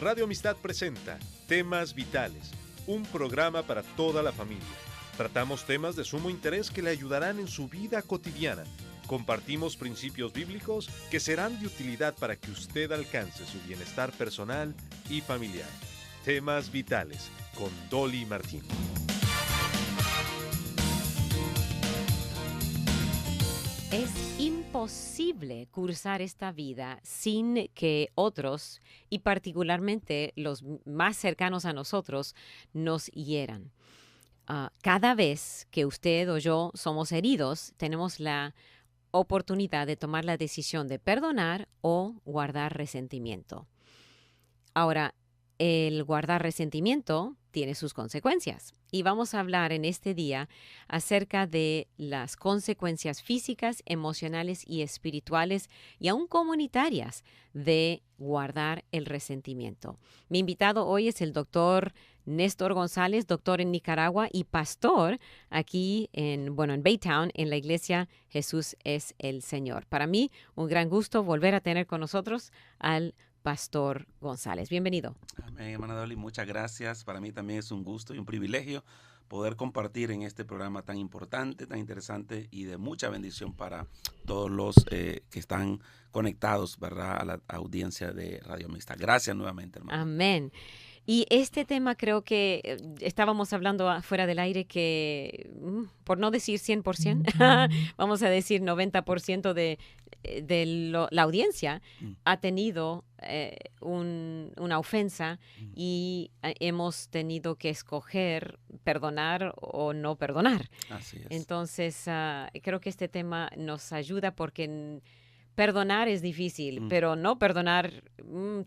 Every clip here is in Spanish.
Radio Amistad presenta Temas Vitales, un programa para toda la familia. Tratamos temas de sumo interés que le ayudarán en su vida cotidiana. Compartimos principios bíblicos que serán de utilidad para que usted alcance su bienestar personal y familiar. Temas Vitales, con Dolly Martín. Es imposible cursar esta vida sin que otros, y particularmente los más cercanos a nosotros, nos hieran. Cada vez que usted o yo somos heridos, tenemos la oportunidad de tomar la decisión de perdonar o guardar resentimiento. Ahora, el guardar resentimiento tiene sus consecuencias y vamos a hablar en este día acerca de las consecuencias físicas, emocionales y espirituales y aún comunitarias de guardar el resentimiento. Mi invitado hoy es el doctor Néstor González, doctor en Nicaragua y pastor aquí en Baytown, en la iglesia Jesús es el Señor. Para mí, un gran gusto volver a tener con nosotros al Pastor González. Bienvenido. Amén, hermana Dolly, muchas gracias. Para mí también es un gusto y un privilegio poder compartir en este programa tan importante, tan interesante y de mucha bendición para todos los que están conectados, ¿verdad?, a la audiencia de Radio Amistad. Gracias nuevamente, hermano. Amén. Y este tema creo que estábamos hablando fuera del aire que, por no decir 100%, vamos a decir 90% de la audiencia ha tenido una ofensa y hemos tenido que escoger perdonar o no perdonar. Así es. Entonces, creo que este tema nos ayuda porque perdonar es difícil, pero no perdonar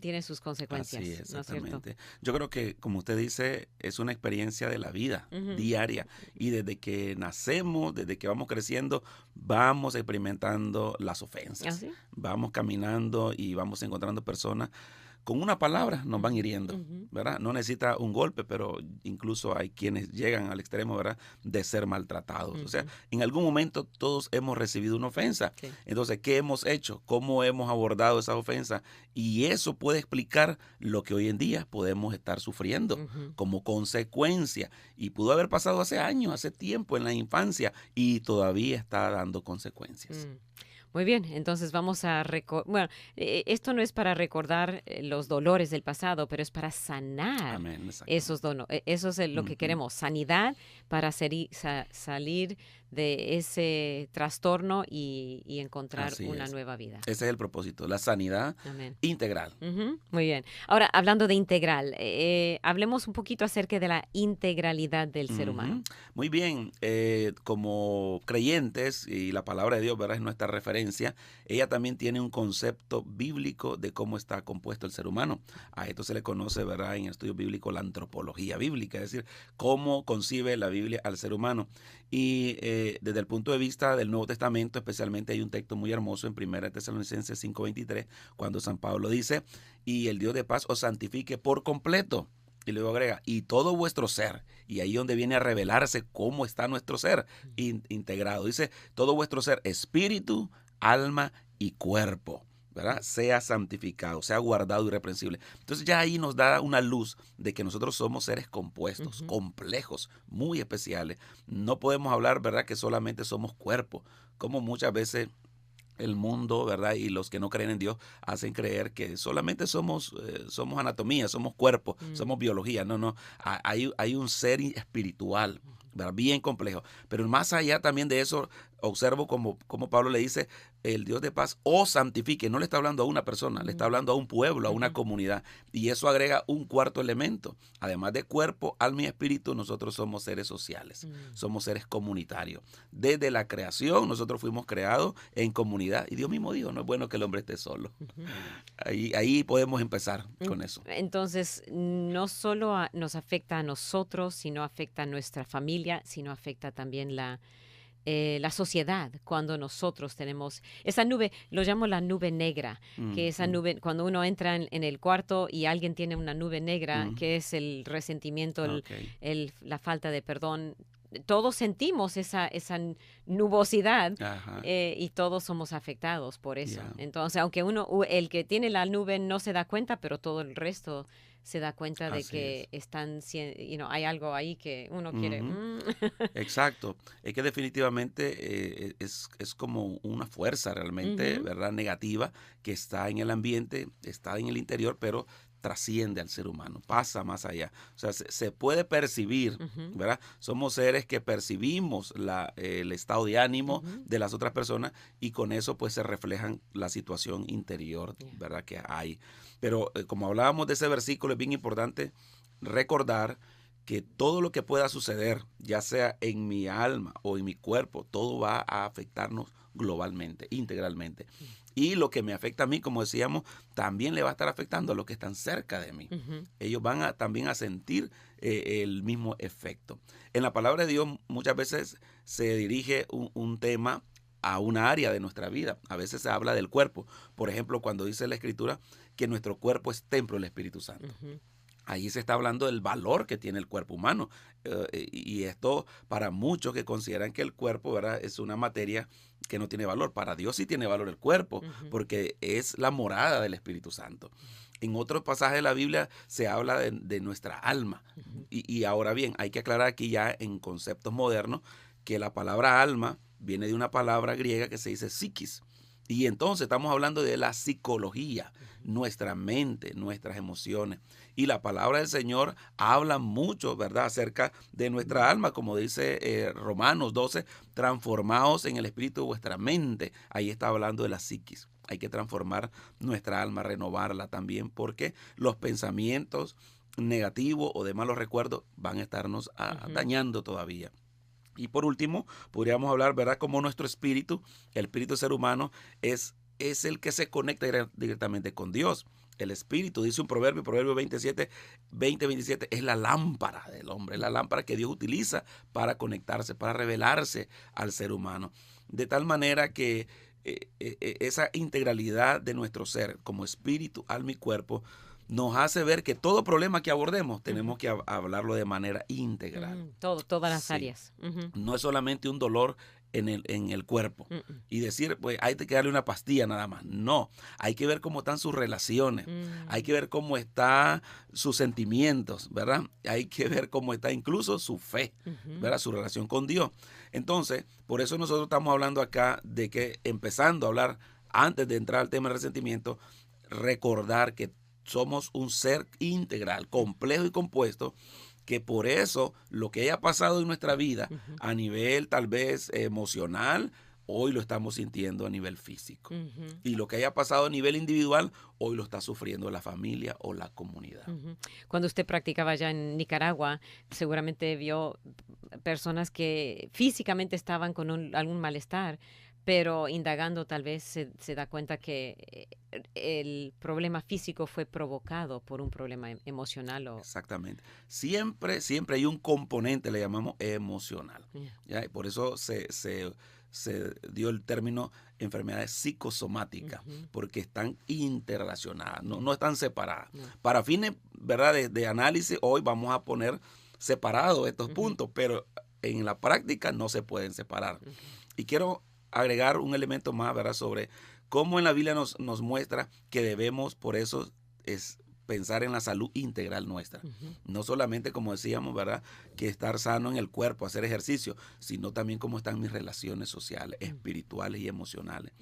tiene sus consecuencias. Así es, ¿No es cierto? exactamente. Yo creo que, como usted dice, es una experiencia de la vida diaria. Y desde que nacemos, desde que vamos creciendo, vamos experimentando las ofensas. ¿Ah, sí? Vamos caminando y vamos encontrando personas. Con una palabra nos van hiriendo, ¿verdad? No necesita un golpe, pero incluso hay quienes llegan al extremo, ¿verdad?, de ser maltratados. O sea, en algún momento todos hemos recibido una ofensa. Sí. Entonces, ¿qué hemos hecho? ¿Cómo hemos abordado esa ofensa? Y eso puede explicar lo que hoy en día podemos estar sufriendo como consecuencia. Y pudo haber pasado hace años, hace tiempo, en la infancia, y todavía está dando consecuencias. Muy bien, entonces vamos a esto no es para recordar los dolores del pasado, pero es para sanar. Amén, esos dolores. Eso es lo que queremos, sanidad para salir de ese trastorno y encontrar Así una es. nueva vida. Ese es el propósito, la sanidad Amén. integral. Muy bien. Ahora, hablando de integral, hablemos un poquito acerca de la integralidad del ser humano. Muy bien, como creyentes, y la palabra de Dios, ¿verdad?, es nuestra referencia, ella también tiene un concepto bíblico de cómo está compuesto el ser humano. A esto se le conoce, ¿verdad?, en el estudio bíblico, la antropología bíblica, es decir, cómo concibe la Biblia al ser humano. Y desde el punto de vista del Nuevo Testamento, especialmente, hay un texto muy hermoso en 1 Tesalonicenses 5:23, cuando San Pablo dice: y el Dios de paz os santifique por completo. Y luego agrega: y todo vuestro ser. Y ahí donde viene a revelarse cómo está nuestro ser integrado. Dice: todo vuestro ser, espíritu, alma y cuerpo, ¿verdad?, sea santificado, sea guardado irreprensible. Entonces ya ahí nos da una luz de que nosotros somos seres compuestos, complejos, muy especiales. No podemos hablar, ¿verdad?, que solamente somos cuerpo, como muchas veces el mundo, ¿verdad?, y los que no creen en Dios hacen creer que solamente somos anatomía, somos cuerpo, somos biología. No. Hay un ser espiritual, ¿verdad?, bien complejo. Pero más allá también de eso, observo como Pablo le dice: el Dios de paz os santifique. No le está hablando a una persona, le está hablando a un pueblo, a una comunidad. Y eso agrega un cuarto elemento. Además de cuerpo, alma y espíritu, nosotros somos seres sociales, somos seres comunitarios. Desde la creación, nosotros fuimos creados en comunidad. Y Dios mismo dijo: no es bueno que el hombre esté solo. Ahí podemos empezar con eso. Entonces, no solo nos afecta a nosotros, sino afecta a nuestra familia, sino afecta también la sociedad, cuando nosotros tenemos esa nube. Lo llamo la nube negra, que esa nube, cuando uno entra en el cuarto y alguien tiene una nube negra, que es el resentimiento, la falta de perdón, todos sentimos esa nubosidad y todos somos afectados por eso. Entonces, aunque el que tiene la nube no se da cuenta, pero todo el resto se da cuenta de Así que es. hay algo ahí que uno quiere. Ujú. Exacto. Es que definitivamente es como una fuerza realmente, Ujú, ¿verdad? Negativa que está en el ambiente, está en el interior, pero trasciende al ser humano, pasa más allá. O sea, se puede percibir, ujú, ¿verdad? Somos seres que percibimos el estado de ánimo ujú. de las otras personas y con eso pues se reflejan la situación interior, Yeah. ¿verdad? Que hay. Pero como hablábamos de ese versículo, es bien importante recordar que todo lo que pueda suceder, ya sea en mi alma o en mi cuerpo, todo va a afectarnos globalmente, integralmente. Y lo que me afecta a mí, como decíamos, también le va a estar afectando a los que están cerca de mí. Ujú, Ellos van también a sentir el mismo efecto. En la palabra de Dios muchas veces se dirige un tema a una área de nuestra vida. A veces se habla del cuerpo. Por ejemplo, cuando dice la Escritura que nuestro cuerpo es templo del Espíritu Santo. ujú, Ahí se está hablando del valor que tiene el cuerpo humano. Y esto para muchos que consideran que el cuerpo, ¿verdad?, es una materia que no tiene valor. Para Dios sí tiene valor el cuerpo, ujú, porque es la morada del Espíritu Santo. En otros pasajes de la Biblia se habla de nuestra alma. ujú, Y ahora bien, hay que aclarar aquí ya en conceptos modernos que la palabra alma viene de una palabra griega que se dice psiquis. Y entonces estamos hablando de la psicología, ujú. nuestra mente, nuestras emociones. Y la palabra del Señor habla mucho, ¿verdad?, acerca de nuestra alma, como dice Romanos 12, transformaos en el espíritu de vuestra mente. Ahí está hablando de la psiquis. Hay que transformar nuestra alma, renovarla también, porque los pensamientos negativos o de malos recuerdos van a estarnos Ujú, dañando todavía. Y por último, podríamos hablar, ¿verdad?, como nuestro espíritu, el espíritu del ser humano, es el que se conecta directamente con Dios. El espíritu, dice un proverbio, Proverbio 27, es la lámpara del hombre, es la lámpara que Dios utiliza para conectarse, para revelarse al ser humano. De tal manera que esa integralidad de nuestro ser, como espíritu, alma y cuerpo, nos hace ver que todo problema que abordemos ujú, tenemos que hablarlo de manera integral. todas las Sí, áreas. Ujú, no es solamente un dolor en el cuerpo mm, mm, y decir, pues hay que darle una pastilla nada más. No, hay que ver cómo están sus relaciones, hay que ver cómo están sus sentimientos, ¿verdad? Hay que ver cómo está incluso su fe, ujú, ¿verdad? Su relación con Dios. Entonces, por eso nosotros estamos hablando acá de que empezando a hablar, antes de entrar al tema del resentimiento, recordar que somos un ser integral, complejo y compuesto, que por eso lo que haya pasado en nuestra vida ujú, a nivel tal vez emocional, hoy lo estamos sintiendo a nivel físico. ujú, Y lo que haya pasado a nivel individual, hoy lo está sufriendo la familia o la comunidad. ujú. Cuando usted practicaba allá en Nicaragua, seguramente vio personas que físicamente estaban con algún malestar, pero indagando tal vez se da cuenta que el problema físico fue provocado por un problema emocional o... Exactamente. Siempre hay un componente, le llamamos emocional. Yeah. ¿Ya? Y por eso se dio el término enfermedades psicosomáticas, Ujú, porque están interrelacionadas, no, yeah, no están separadas. no, Para fines, ¿verdad?, de análisis, hoy vamos a poner separados estos ujú, puntos, pero en la práctica no se pueden separar. okay, Y quiero agregar un elemento más, ¿verdad?, sobre cómo en la Biblia nos muestra que debemos, por eso es pensar en la salud integral nuestra. ujú, No solamente, como decíamos, ¿verdad?, que estar sano en el cuerpo, hacer ejercicio, sino también cómo están mis relaciones sociales, mm, espirituales y emocionales.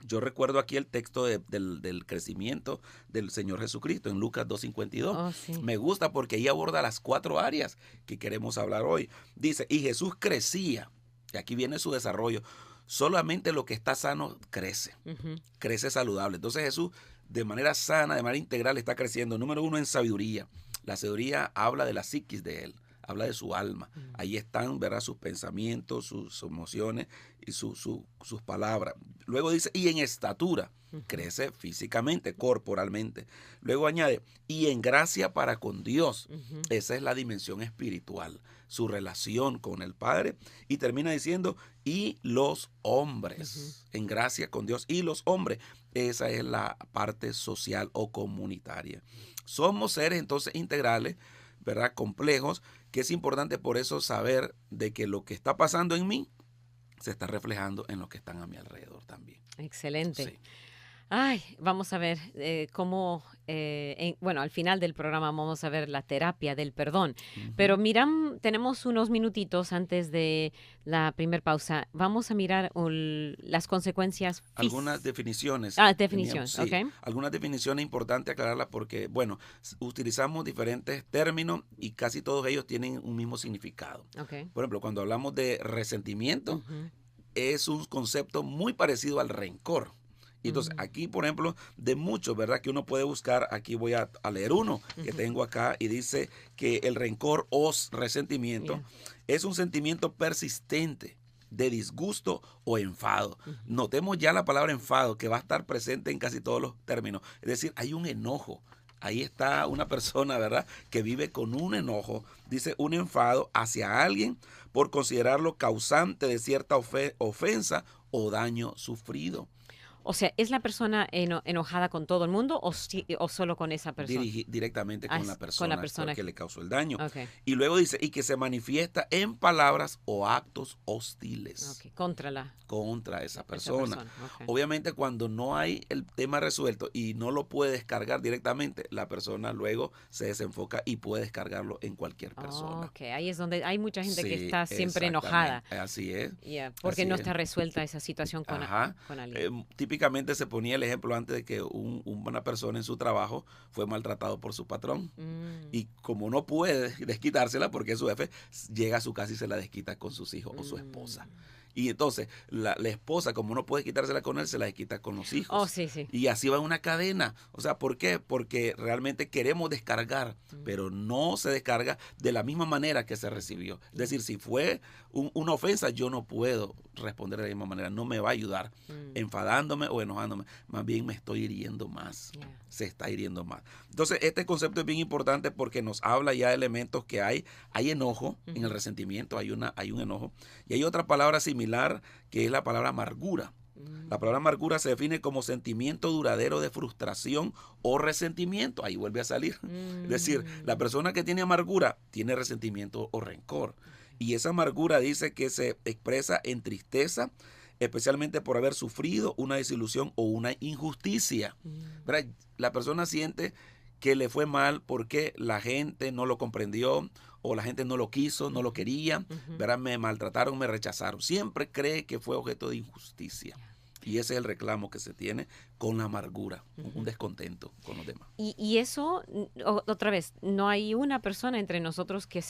Yo recuerdo aquí el texto del crecimiento del Señor Jesucristo en Lucas 2:52. oh, sí. Me gusta porque ahí aborda las 4 áreas que queremos hablar hoy. Dice, y Jesús crecía, y aquí viene su desarrollo. Solamente lo que está sano crece, Ujú, crece saludable. Entonces Jesús de manera sana, de manera integral está creciendo. Número 1, en sabiduría. La sabiduría habla de la psiquis de él, habla de su alma. mm, Ahí están, ¿verdad?, sus pensamientos, sus emociones y sus palabras. Luego dice, y en estatura, ujú, crece físicamente, corporalmente. Luego añade, y en gracia para con Dios. ujú, Esa es la dimensión espiritual, su relación con el Padre. Y termina diciendo, y los ujú, hombres, en gracia con Dios y los hombres. Esa es la parte social o comunitaria. Somos seres entonces integrales, ¿verdad?, complejos, que es importante por eso saber de que lo que está pasando en mí se está reflejando en los que están a mi alrededor también. excelente. Sí. Ay, vamos a ver cómo, bueno, al final del programa vamos a ver la terapia del perdón. Pero Ujú. tenemos unos minutitos antes de la primer pausa. Vamos a mirar las consecuencias Algunas definiciones teníamos, definición, ¿ok? sí, algunas definiciones importantes aclararlas porque, bueno, utilizamos diferentes términos y casi todos ellos tienen un mismo significado. Ok. Por ejemplo, cuando hablamos de resentimiento, Ujú, es un concepto muy parecido al rencor. Y entonces, mm, aquí, por ejemplo, de muchos, ¿verdad? Que uno puede buscar, aquí voy a leer uno que ujú, tengo acá y dice que el rencor o resentimiento yeah, es un sentimiento persistente de disgusto o enfado. ujú. Notemos ya la palabra enfado que va a estar presente en casi todos los términos. Es decir, hay un enojo. Ahí está una persona, ¿verdad? Que vive con un enojo, dice un enfado hacia alguien por considerarlo causante de cierta ofensa o daño sufrido. O sea, ¿es la persona enojada con todo el mundo o solo con esa persona? Directamente con la Con la persona persona. que le causó el daño. Ok, Y luego dice, y que se manifiesta en palabras o actos hostiles ok, contra esa esa persona. persona. Ok. Obviamente cuando no hay el tema resuelto y no lo puede descargar directamente, la persona luego se desenfoca y puede descargarlo en cualquier persona. Ok, ahí es donde hay mucha gente que Sí, está siempre enojada. exactamente. Así es. Yeah, porque Así no es. está resuelta esa situación Ajá. con alguien. Típicamente se ponía el ejemplo antes de que una persona en su trabajo fue maltratado por su patrón. Mm, Y como no puede desquitársela porque es su jefe, llega a su casa y se la desquita con sus hijos o su esposa. mm. Y entonces la esposa, como no puede quitársela con él, se la desquita con los Oh, hijos. sí, sí. Y así va una cadena. O sea, ¿por qué? Porque realmente queremos descargar, Mm, pero no se descarga de la misma manera que se recibió. Es decir, si fue una ofensa, yo no puedo responder de la misma manera. No me va a ayudar mm, enfadándome o enojándome. Más bien me estoy hiriendo más. yeah. Se está hiriendo más. Entonces, este concepto es bien importante porque nos habla ya de elementos que hay enojo en el Ujú, resentimiento, hay un enojo. Y hay otra palabra similar que es la palabra amargura. La palabra mm, amargura se define como sentimiento duradero de frustración o resentimiento. Ahí vuelve a salir. Es decir, la mm, persona que tiene amargura tiene resentimiento o rencor. Y esa amargura dice que se expresa en tristeza, especialmente por haber sufrido una desilusión o una injusticia. mm, ¿Verdad? La persona siente que le fue mal porque la gente no lo comprendió o la gente no lo quiso, no lo ujú, quería, ujú. ¿verdad? Me maltrataron, me rechazaron. Siempre cree que fue objeto de injusticia. Y ese es el reclamo que se tiene con la amargura, un Ujú. descontento con los demás. Y eso, otra vez, no hay una persona entre nosotros que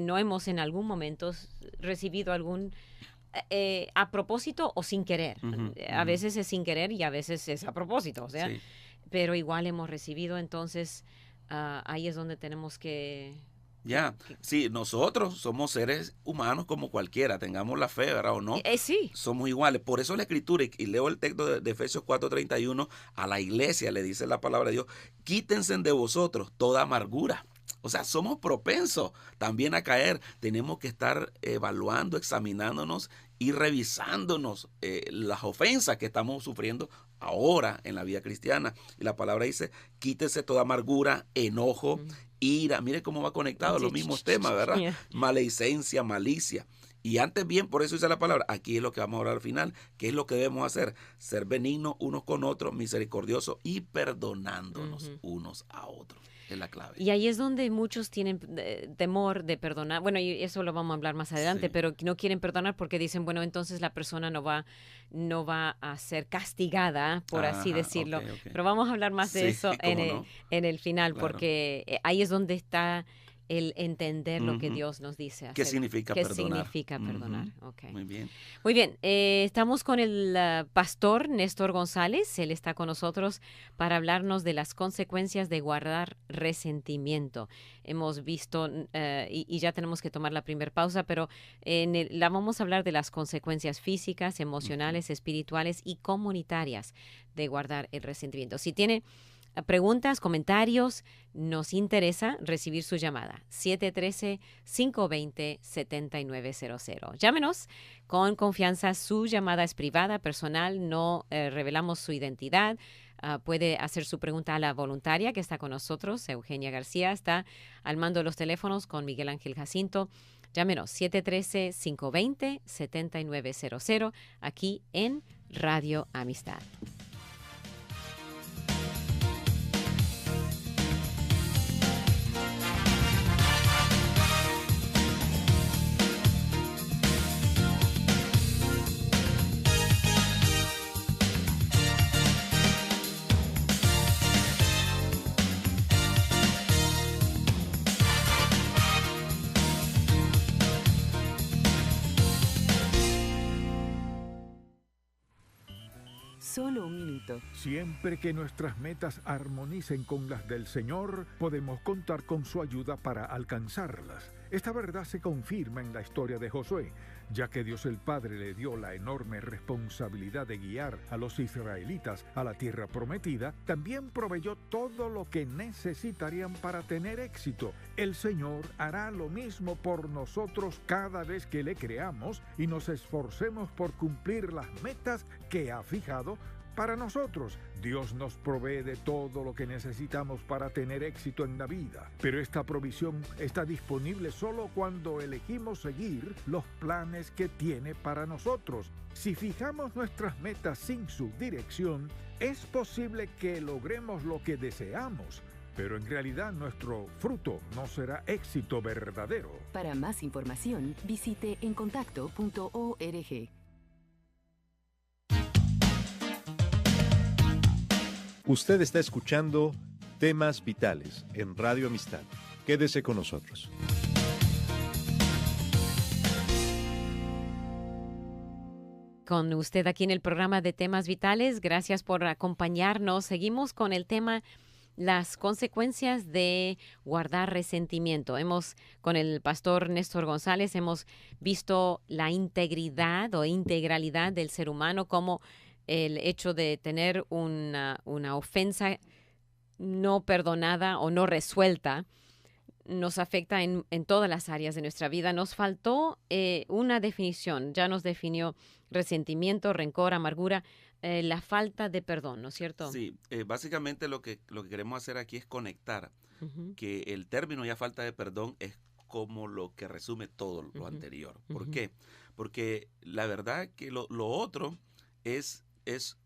no hemos en algún momento recibido algún, a propósito o sin querer. Ujú, A ujú. veces es sin querer y a veces es a propósito, o sea, Sí. pero igual hemos recibido, entonces ahí es donde tenemos Ya, sí, nosotros somos seres humanos como cualquiera, tengamos la fe, ¿verdad? O no, sí. somos iguales. Por eso la escritura, y leo el texto de Efesios 4:31, a la iglesia le dice la palabra de Dios, quítense de vosotros toda amargura. O sea, somos propensos también a caer. Tenemos que estar evaluando, examinándonos y revisándonos las ofensas que estamos sufriendo ahora en la vida cristiana. Y la palabra dice, quítese toda amargura, enojo, Mm. ira. Mire cómo va conectado Sí, los mismos temas, ¿verdad? yeah. Maledicencia, malicia. Y antes bien, por eso dice la palabra, aquí es lo que vamos a hablar al final, ¿qué es lo que debemos hacer? Ser benignos unos con otros, misericordiosos y perdonándonos Ujú. unos a otros. Es la clave. Y ahí es donde muchos tienen temor de perdonar. Bueno, y eso lo vamos a hablar más adelante, Sí. pero no quieren perdonar porque dicen, bueno, entonces la persona no va a ser castigada, por así Ajá, ok, decirlo. ok. Pero vamos a hablar más de Sí, eso cómo no, en el final, claro. porque ahí es donde está el entender lo que Ujú. Dios nos dice ¿Qué hacer. significa ¿Qué perdonar? significa perdonar? Ujú. Ok. Muy bien. Muy bien, estamos con el pastor Néstor González. Él está con nosotros para hablarnos de las consecuencias de guardar resentimiento. Hemos visto, y ya tenemos que tomar la primera pausa, pero la vamos a hablar de las consecuencias físicas, Ujú. emocionales, espirituales y comunitarias de guardar el resentimiento. Si tiene preguntas, comentarios, nos interesa recibir su llamada. 713-520-7900. Llámenos con confianza. Su llamada es privada, personal, no revelamos su identidad. Puede hacer su pregunta a la voluntaria que está con nosotros. Eugenia García está al mando de los teléfonos con Miguel Ángel Jacinto. Llámenos 713-520-7900 aquí en Radio Amistad. solo un minuto. Siempre que nuestras metas armonicen con las del Señor, podemos contar con su ayuda para alcanzarlas. Esta verdad se confirma en la historia de Josué, ya que Dios el Padre le dio la enorme responsabilidad de guiar a los israelitas a la tierra prometida. También proveyó todo lo que necesitarían para tener éxito. El Señor hará lo mismo por nosotros cada vez que le creamos y nos esforcemos por cumplir las metas que ha fijado para nosotros. Dios nos provee de todo lo que necesitamos para tener éxito en la vida, pero esta provisión está disponible solo cuando elegimos seguir los planes que tiene para nosotros. Si fijamos nuestras metas sin su dirección, es posible que logremos lo que deseamos, pero en realidad nuestro fruto no será éxito verdadero. Para más información, visite encontacto.org. Usted está escuchando Temas Vitales en Radio Amistad. Quédese con nosotros. Con usted aquí en el programa de Temas Vitales, gracias por acompañarnos. Seguimos con el tema las consecuencias de guardar resentimiento. Con el pastor Néstor González, hemos visto la integridad o integralidad del ser humano, como el hecho de tener una ofensa no perdonada o no resuelta nos afecta en todas las áreas de nuestra vida. Nos faltó una definición. Ya nos definió resentimiento, rencor, amargura, la falta de perdón, ¿no es cierto? Sí, básicamente lo que queremos hacer aquí es conectar que el término ya falta de perdón es como lo que resume todo lo anterior. ¿Por qué? Porque la verdad que lo otro es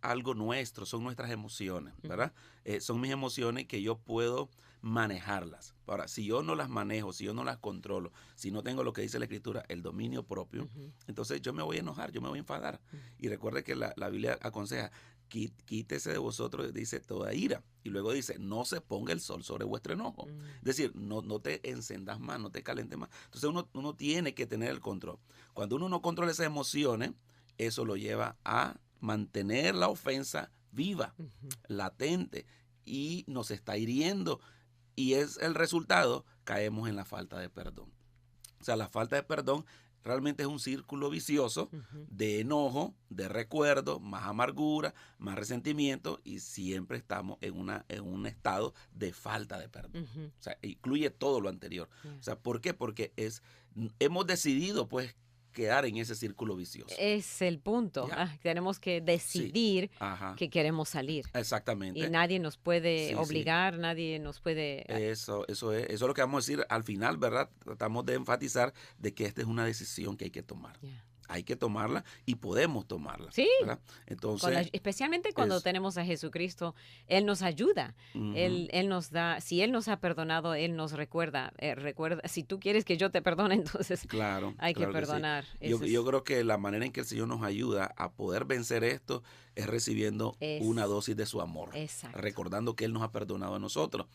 algo nuestro, son nuestras emociones, ¿verdad? Son mis emociones que yo puedo manejarlas. Ahora, si yo no las manejo, si yo no las controlo, si no tengo lo que dice la Escritura, el dominio propio, entonces yo me voy a enojar, yo me voy a enfadar. Y recuerde que la Biblia aconseja, quítese de vosotros, dice, toda ira. Y luego dice, no se ponga el sol sobre vuestro enojo. Es decir, no te encendas más, no te calentes más. Entonces uno tiene que tener el control. Cuando uno no controla esas emociones, eso lo lleva a mantener la ofensa viva, latente, y nos está hiriendo. Y es el resultado, caemos en la falta de perdón. O sea, la falta de perdón realmente es un círculo vicioso de enojo, de recuerdo, más amargura, más resentimiento, y siempre estamos en un estado de falta de perdón. O sea, incluye todo lo anterior. O sea, ¿por qué? Porque hemos decidido, pues, quedar en ese círculo vicioso. Es el punto. Tenemos que decidir que queremos salir. Exactamente. Y nadie nos puede obligar, nadie nos puede... Eso es lo que vamos a decir al final, ¿verdad? Tratamos de enfatizar de que esta es una decisión que hay que tomar. Hay que tomarla y podemos tomarla. Sí, entonces, especialmente cuando tenemos a Jesucristo, Él nos ayuda, él nos da, si Él nos ha perdonado, Él nos recuerda, si tú quieres que yo te perdone, entonces hay que perdonar. Sí. Yo creo que la manera en que el Señor nos ayuda a poder vencer esto es recibiendo una dosis de su amor, recordando que Él nos ha perdonado a nosotros.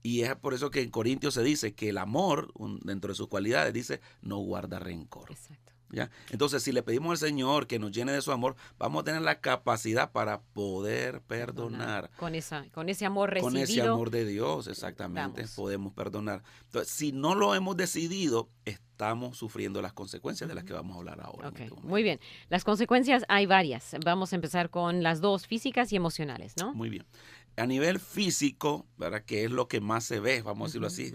Y es por eso que en Corintios se dice que el amor, dentro de sus cualidades, dice, no guarda rencor. Exacto. ¿Ya? Entonces, si le pedimos al Señor que nos llene de su amor, vamos a tener la capacidad para poder perdonar. Con ese amor recibido. Con ese amor de Dios, exactamente, podemos perdonar. Entonces, si no lo hemos decidido, estamos sufriendo las consecuencias de las que vamos a hablar ahora. Muy bien. Las consecuencias hay varias. Vamos a empezar con las dos, físicas y emocionales, ¿no? Muy bien. A nivel físico, ¿verdad? Que es lo que más se ve, vamos a decirlo así,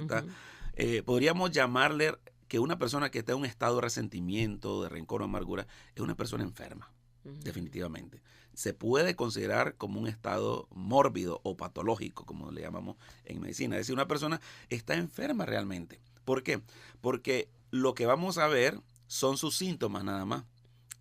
podríamos llamarle que una persona que está en un estado de resentimiento, de rencor o amargura, es una persona enferma, definitivamente. Se puede considerar como un estado mórbido o patológico, como le llamamos en medicina. Es decir, una persona está enferma realmente. ¿Por qué? Porque lo que vamos a ver son sus síntomas nada más.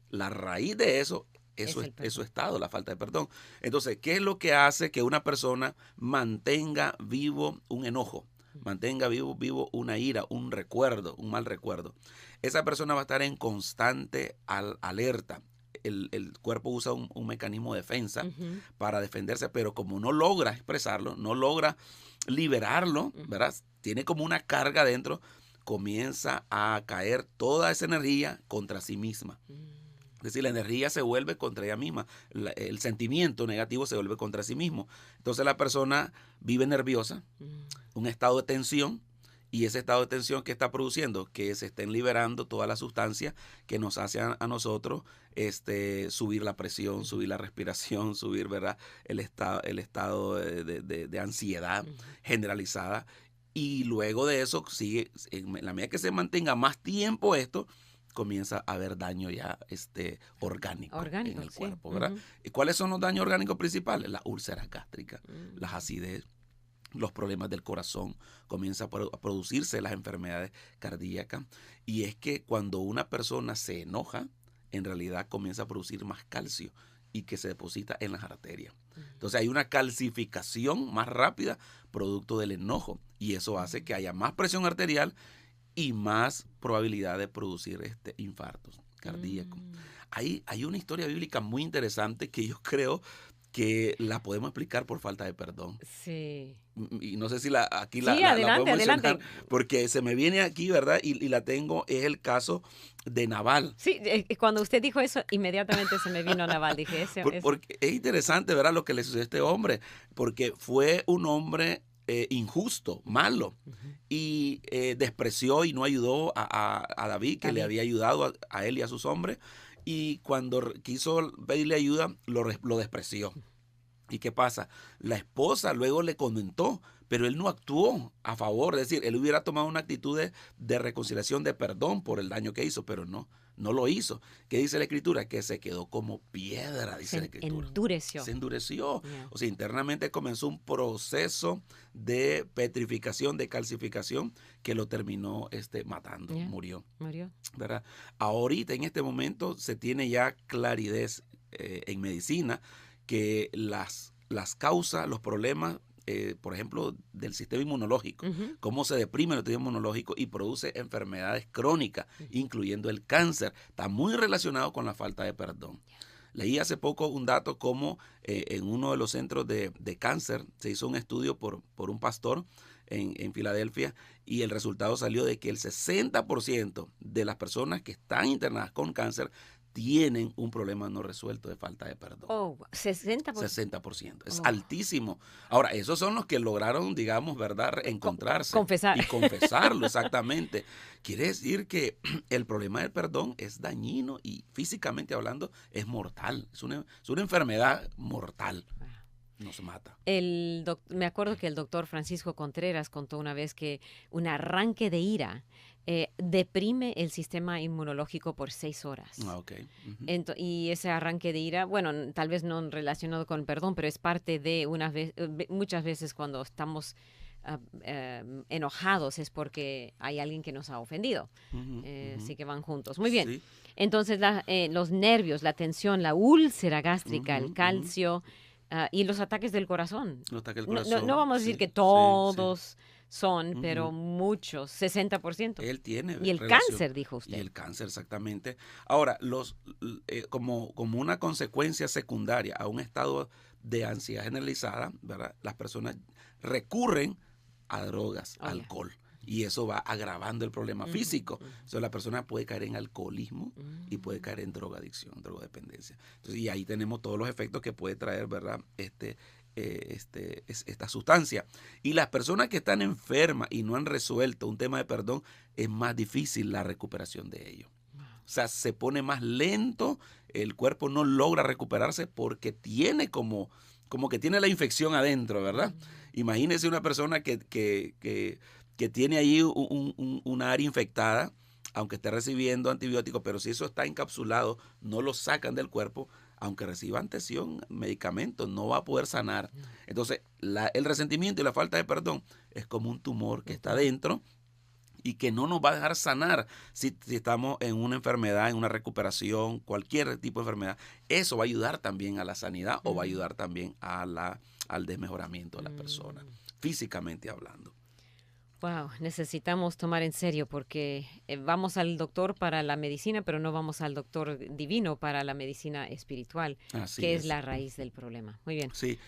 La raíz de eso es su estado, la falta de perdón. Entonces, ¿qué es lo que hace que una persona mantenga vivo un enojo? Mantenga vivo una ira, un recuerdo, un mal recuerdo. Esa persona va a estar en constante alerta. El cuerpo usa un mecanismo de defensa para defenderse, pero como no logra expresarlo, no logra liberarlo, ¿verdad? Tiene como una carga dentro, comienza a caer toda esa energía contra sí misma. Es decir, la energía se vuelve contra ella misma, el sentimiento negativo se vuelve contra sí mismo. Entonces la persona vive nerviosa, un estado de tensión, y ese estado de tensión que está produciendo, que se estén liberando todas las sustancias que nos hacen a nosotros subir la presión, subir la respiración, subir, ¿verdad?, el estado de ansiedad generalizada. Y luego de eso, sigue, en la medida que se mantenga más tiempo esto, comienza a haber daño ya orgánico en el cuerpo, ¿verdad? ¿Y cuáles son los daños orgánicos principales? Las úlceras gástricas, las acidez, los problemas del corazón, comienza a producirse las enfermedades cardíacas. Y es que cuando una persona se enoja, en realidad comienza a producir más calcio y que se deposita en las arterias. Entonces hay una calcificación más rápida producto del enojo, y eso hace que haya más presión arterial y más probabilidad de producir infartos cardíacos. Hay una historia bíblica muy interesante que yo creo que la podemos explicar por falta de perdón. Sí. Y no sé si aquí sí, la adelante, podemos mencionar, adelante. porque se me viene aquí, ¿verdad? Y la tengo, es el caso de Nabal. Sí, cuando usted dijo eso, inmediatamente se me vino Nabal. Dije, Porque es interesante, ¿verdad?, lo que le sucedió a este hombre, porque fue un hombre injusto, malo, y despreció y no ayudó a David, que le había ayudado a él y a sus hombres, y cuando quiso pedirle ayuda, lo despreció. ¿Y qué pasa? La esposa luego le comentó, pero él no actuó a favor, es decir, él hubiera tomado una actitud de reconciliación, de perdón por el daño que hizo, pero no lo hizo. ¿Qué dice la Escritura? Que se quedó como piedra, dice la Escritura. Se endureció. Yeah. O sea, internamente comenzó un proceso de petrificación, de calcificación, que lo terminó matando, Yeah. murió. ¿Verdad? Ahorita, en este momento, se tiene ya claridad en medicina que las causas, los problemas, por ejemplo, del sistema inmunológico, cómo se deprime el sistema inmunológico y produce enfermedades crónicas, incluyendo el cáncer, está muy relacionado con la falta de perdón. Leí hace poco un dato como en uno de los centros de cáncer se hizo un estudio por un pastor en Filadelfia, y el resultado salió de que el 60% de las personas que están internadas con cáncer tienen un problema no resuelto de falta de perdón. 60%. 60%. Es altísimo. Ahora, esos son los que lograron, digamos, ¿verdad?, encontrarse. Confesar. Y confesarlo, exactamente. Quiere decir que el problema del perdón es dañino y físicamente hablando es mortal. Es una enfermedad mortal. Nos mata. Me acuerdo que el doctor Francisco Contreras contó una vez que un arranque de ira deprime el sistema inmunológico por 6 horas. Okay. Y ese arranque de ira, bueno, tal vez no relacionado con perdón, pero es parte de muchas veces cuando estamos enojados es porque hay alguien que nos ha ofendido. Así que van juntos. Muy bien. Sí. Entonces los nervios, la tensión, la úlcera gástrica, el calcio y los ataques del corazón. No vamos a decir que todos son, pero muchos, 60%. Él tiene. Y el cáncer, dijo usted. Y el cáncer, exactamente. Ahora, como una consecuencia secundaria a un estado de ansiedad generalizada, ¿verdad?, las personas recurren a drogas, alcohol. Y eso va agravando el problema físico. Entonces la persona puede caer en alcoholismo y puede caer en drogadicción, drogodependencia. Entonces, y ahí tenemos todos los efectos que puede traer, ¿verdad?, esta sustancia. Y las personas que están enfermas y no han resuelto un tema de perdón, es más difícil la recuperación de ellos. O sea, se pone más lento, el cuerpo no logra recuperarse porque tiene como que tiene la infección adentro, ¿verdad? Imagínese una persona que tiene ahí una área infectada, aunque esté recibiendo antibióticos, pero si eso está encapsulado, no lo sacan del cuerpo, aunque reciba antibióticos, medicamentos, no va a poder sanar. Entonces, el resentimiento y la falta de perdón es como un tumor que está dentro y que no nos va a dejar sanar si estamos en una enfermedad, en una recuperación, cualquier tipo de enfermedad. Eso va a ayudar también a la sanidad o va a ayudar también al desmejoramiento de la persona, físicamente hablando. Wow, necesitamos tomar en serio porque vamos al doctor para la medicina, pero no vamos al doctor divino para la medicina espiritual, que es la raíz del problema. Muy bien. Sí,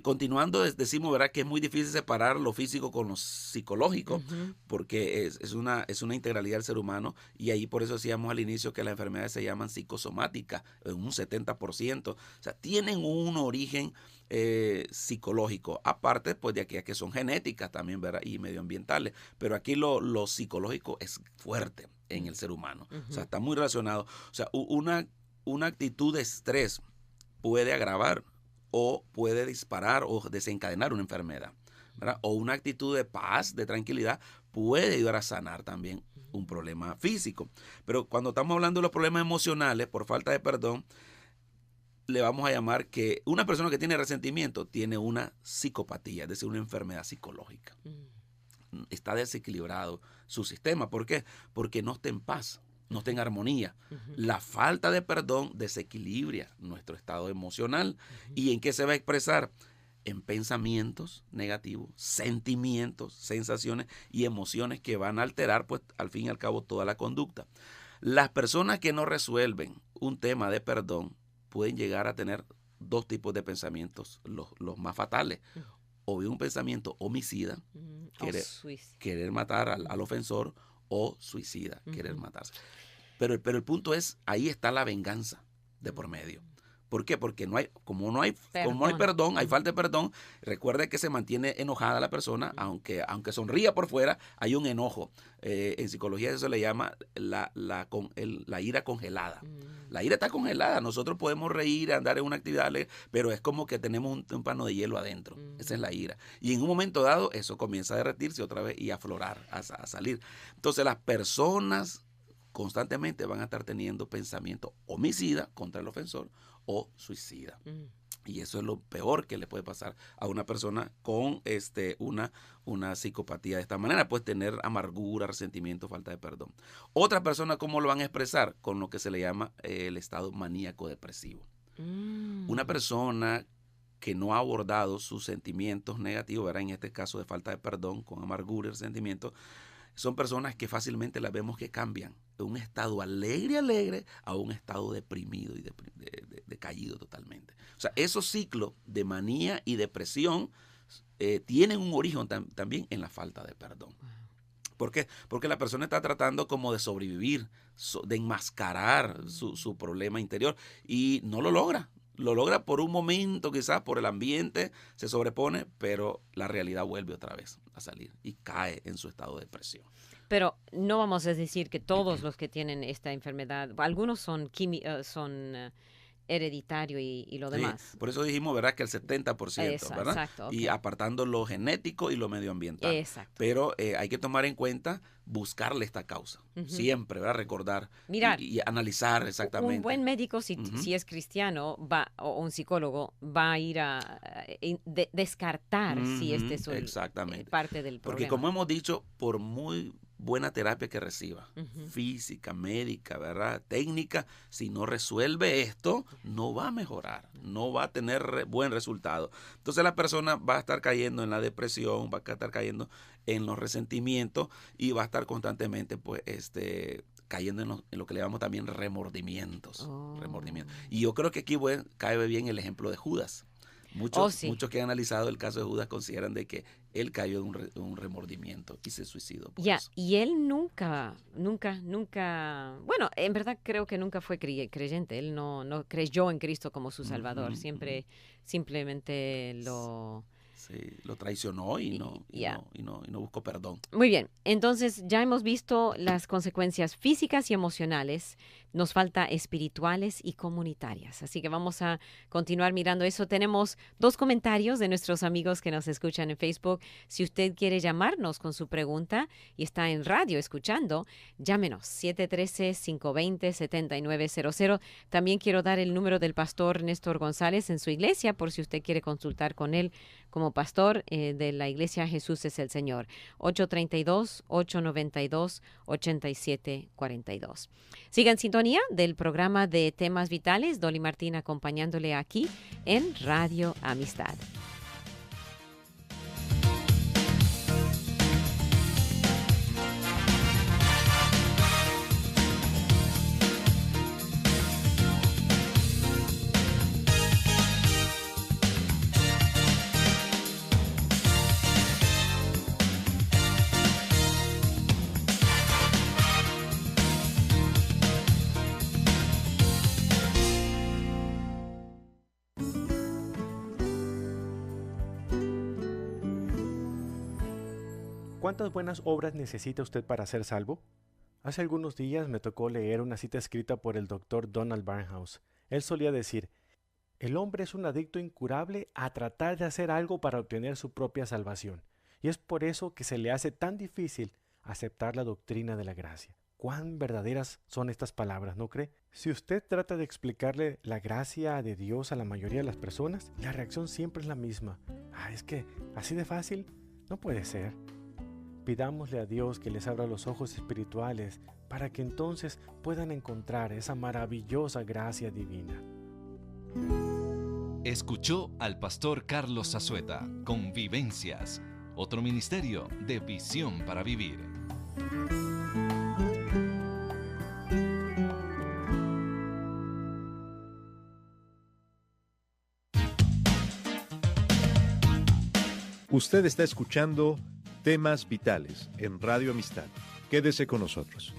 Continuando, decimos, ¿verdad?, que es muy difícil separar lo físico con lo psicológico, porque es una integralidad del ser humano, y ahí por eso decíamos al inicio que las enfermedades se llaman psicosomáticas, en un 70%. O sea, tienen un origen psicológico, aparte pues de aquí a que son genéticas también, ¿verdad?, y medioambientales, pero aquí lo psicológico es fuerte en el ser humano. O sea, está muy relacionado. O sea, una actitud de estrés puede agravar o puede disparar o desencadenar una enfermedad, ¿verdad? O una actitud de paz, de tranquilidad, puede ayudar a sanar también un problema físico. Pero cuando estamos hablando de los problemas emocionales por falta de perdón, le vamos a llamar que una persona que tiene resentimiento tiene una psicopatía, es decir, una enfermedad psicológica. Está desequilibrado su sistema. ¿Por qué? Porque no está en paz, no está en armonía. La falta de perdón desequilibra nuestro estado emocional. ¿Y en qué se va a expresar? En pensamientos negativos, sentimientos, sensaciones y emociones que van a alterar, pues, al fin y al cabo, toda la conducta. Las personas que no resuelven un tema de perdón pueden llegar a tener dos tipos de pensamientos, los más fatales. O bien un pensamiento homicida, querer matar al ofensor, o suicida, querer matarse. Pero el punto es, ahí está la venganza de por medio. ¿Por qué? Porque como no hay perdón, hay falta de perdón. Recuerde que se mantiene enojada la persona, aunque sonría por fuera, hay un enojo. En psicología eso se le llama la ira congelada. La ira está congelada. Nosotros podemos reír, andar en una actividad alegre, pero es como que tenemos un pano de hielo adentro. Esa es la ira. Y en un momento dado, eso comienza a derretirse otra vez y a aflorar, a salir. Entonces las personas constantemente van a estar teniendo pensamiento homicida contra el ofensor o suicida. Y eso es lo peor que le puede pasar a una persona con una psicopatía de esta manera. Puede tener amargura, resentimiento, falta de perdón. Otra persona, ¿cómo lo van a expresar? Con lo que se le llama el estado maníaco depresivo. Una persona que no ha abordado sus sentimientos negativos, ¿verdad?, en este caso de falta de perdón, con amargura y resentimiento, son personas que fácilmente las vemos que cambian de un estado alegre a un estado deprimido y decaído totalmente. O sea, esos ciclos de manía y depresión tienen un origen también en la falta de perdón. ¿Por qué? Porque la persona está tratando como de sobrevivir, de enmascarar su problema interior y no lo logra. Lo logra por un momento, quizás por el ambiente, se sobrepone, pero la realidad vuelve otra vez a salir y cae en su estado de depresión. Pero no vamos a decir que todos los que tienen esta enfermedad, algunos son hereditario y lo demás. Sí, por eso dijimos, ¿verdad?, que el 70%, ¿verdad? Exacto, okay. Y apartando lo genético y lo medioambiental. Exacto. Pero hay que tomar en cuenta buscarle esta causa. Siempre, ¿verdad?, recordar y analizar exactamente. Un buen médico, si es cristiano, o un psicólogo, va a ir a descartar si este es parte del problema. Porque como hemos dicho, por muy buena terapia que reciba, física, médica, ¿verdad?, técnica, si no resuelve esto, no va a mejorar, no va a tener buen resultado. Entonces la persona va a estar cayendo en la depresión, va a estar cayendo en los resentimientos y va a estar constantemente pues cayendo en lo que le llamamos también remordimientos. Y yo creo que aquí cae bien el ejemplo de Judas. Muchos que han analizado el caso de Judas consideran de que él cayó en un remordimiento y se suicidó. Y él nunca, bueno, en verdad creo que nunca fue creyente. Él no creyó en Cristo como su Salvador. Siempre simplemente lo... Sí, lo traicionó y no buscó perdón. Muy bien, entonces ya hemos visto las consecuencias físicas y emocionales, nos falta espirituales y comunitarias, así que vamos a continuar mirando eso. Tenemos 2 comentarios de nuestros amigos que nos escuchan en Facebook. Si usted quiere llamarnos con su pregunta y está en radio escuchando, llámenos 713-520-7900. También quiero dar el número del pastor Néstor González en su iglesia por si usted quiere consultar con él como pastor de la iglesia Jesús es el Señor. 832-892-8742. Siga en sintonía del programa de Temas Vitales. Dolly Martín acompañándole aquí en Radio Amistad. ¿Cuántas buenas obras necesita usted para ser salvo? Hace algunos días me tocó leer una cita escrita por el doctor Donald Barnhouse. Él solía decir: el hombre es un adicto incurable a tratar de hacer algo para obtener su propia salvación, y es por eso que se le hace tan difícil aceptar la doctrina de la gracia. Cuán verdaderas son estas palabras, ¿no cree? Si usted trata de explicarle la gracia de Dios a la mayoría de las personas, la reacción siempre es la misma. Es que así de fácil no puede ser. Pidámosle a Dios que les abra los ojos espirituales para que entonces puedan encontrar esa maravillosa gracia divina. Escuchó al pastor Carlos Zazueta con Vivencias, otro ministerio de Visión para Vivir. Usted está escuchando Temas Vitales en Radio Amistad. Quédese con nosotros.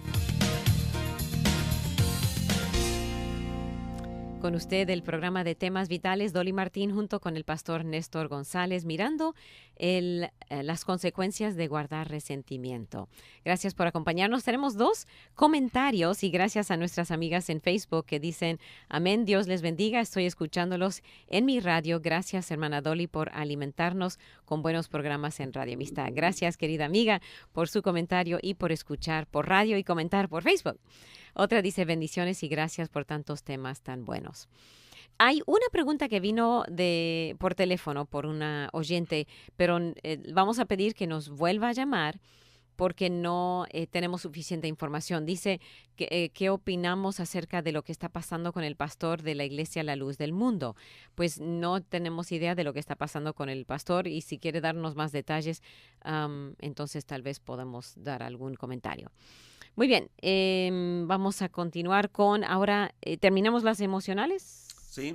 Con usted el programa de Temas Vitales, Dolly Martín junto con el pastor Néstor González, mirando las consecuencias de guardar resentimiento. Gracias por acompañarnos. Tenemos 2 comentarios y gracias a nuestras amigas en Facebook que dicen: amén, Dios les bendiga, estoy escuchándolos en mi radio. Gracias, hermana Dolly, por alimentarnos con buenos programas en Radio Amistad. Gracias, querida amiga, por su comentario y por escuchar por radio y comentar por Facebook. Otra dice: bendiciones y gracias por tantos temas tan buenos. Hay una pregunta que vino por teléfono por una oyente, pero vamos a pedir que nos vuelva a llamar porque no tenemos suficiente información. Dice ¿qué opinamos acerca de lo que está pasando con el pastor de la Iglesia La Luz del Mundo? Pues no tenemos idea de lo que está pasando con el pastor y si quiere darnos más detalles, entonces tal vez podamos dar algún comentario. Muy bien, vamos a continuar con, ahora, ¿terminamos las emocionales? Sí,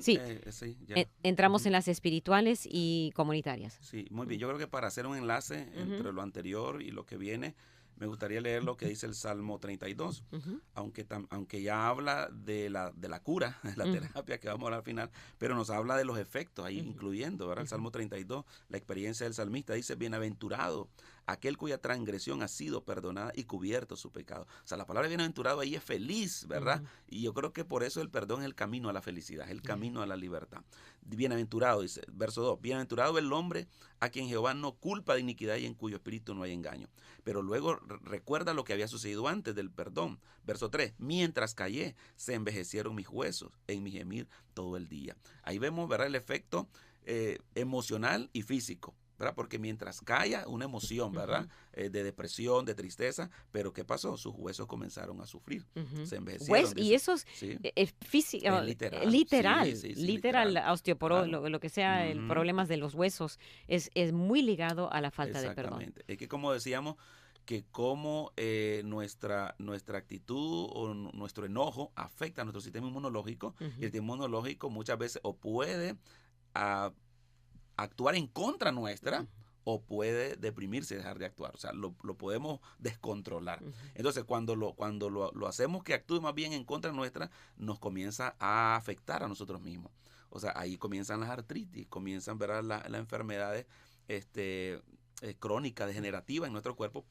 ya. Entramos en las espirituales y comunitarias. Sí, muy bien. Yo creo que para hacer un enlace entre lo anterior y lo que viene, me gustaría leer lo que dice el Salmo 32, aunque ya habla de la cura, de la terapia que vamos a hablar al final, pero nos habla de los efectos, ahí incluyendo, ¿verdad? El Salmo 32, la experiencia del salmista dice: bienaventurado aquel cuya transgresión ha sido perdonada y cubierto su pecado. O sea, la palabra bienaventurado ahí es feliz, ¿verdad? Y yo creo que por eso el perdón es el camino a la felicidad, es el camino a la libertad. Bienaventurado, dice, verso 2, bienaventurado el hombre a quien Jehová no culpa de iniquidad y en cuyo espíritu no hay engaño. Pero luego recuerda lo que había sucedido antes del perdón. Verso 3, mientras callé, se envejecieron mis huesos en mi gemir todo el día. Ahí vemos, ¿verdad?, el efecto emocional y físico, ¿verdad? Porque mientras calla, una emoción, ¿verdad? De depresión, de tristeza, pero ¿qué pasó? Sus huesos comenzaron a sufrir, se envejecieron. Y eso es literal, literal, osteoporosis, claro. lo que sea, el problemas de los huesos, es muy ligado a la falta de perdón. Exactamente. Es que como decíamos, que cómo nuestra actitud o nuestro enojo afecta a nuestro sistema inmunológico, y el sistema inmunológico muchas veces o puede actuar en contra nuestra o puede deprimirse y dejar de actuar. O sea, lo podemos descontrolar. Entonces, cuando lo hacemos que actúe más bien en contra nuestra, nos comienza a afectar a nosotros mismos. O sea, ahí comienzan las artritis, comienzan, ¿verdad?, las enfermedades crónica, degenerativa en nuestro cuerpo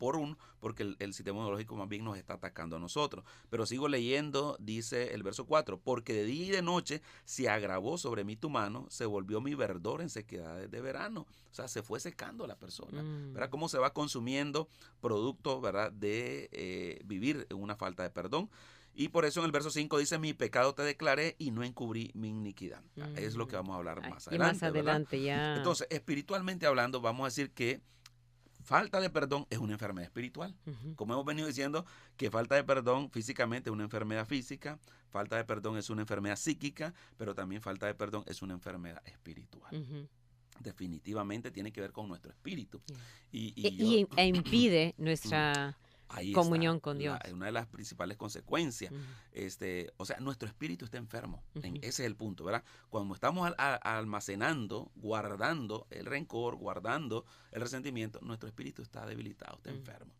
porque el sistema inmunológico más bien nos está atacando a nosotros. Pero sigo leyendo, dice el verso 4, porque de día y de noche se agravó sobre mí tu mano, se volvió mi verdor en sequedades de verano. O sea, se fue secando la persona. ¿Verdad? Cómo se va consumiendo producto, ¿verdad?, de vivir en una falta de perdón. Y por eso en el verso 5 dice: mi pecado te declaré y no encubrí mi iniquidad. Es lo que vamos a hablar más adelante. Y más adelante, ya. Entonces, espiritualmente hablando, vamos a decir que falta de perdón es una enfermedad espiritual. Como hemos venido diciendo, que falta de perdón físicamente es una enfermedad física, falta de perdón es una enfermedad psíquica, pero también falta de perdón es una enfermedad espiritual. Definitivamente tiene que ver con nuestro espíritu. E impide nuestra comunión con Dios. Es una de las principales consecuencias. O sea, nuestro espíritu está enfermo. Ese es el punto, ¿verdad? Cuando estamos almacenando, guardando el rencor, guardando el resentimiento, nuestro espíritu está debilitado, está enfermo.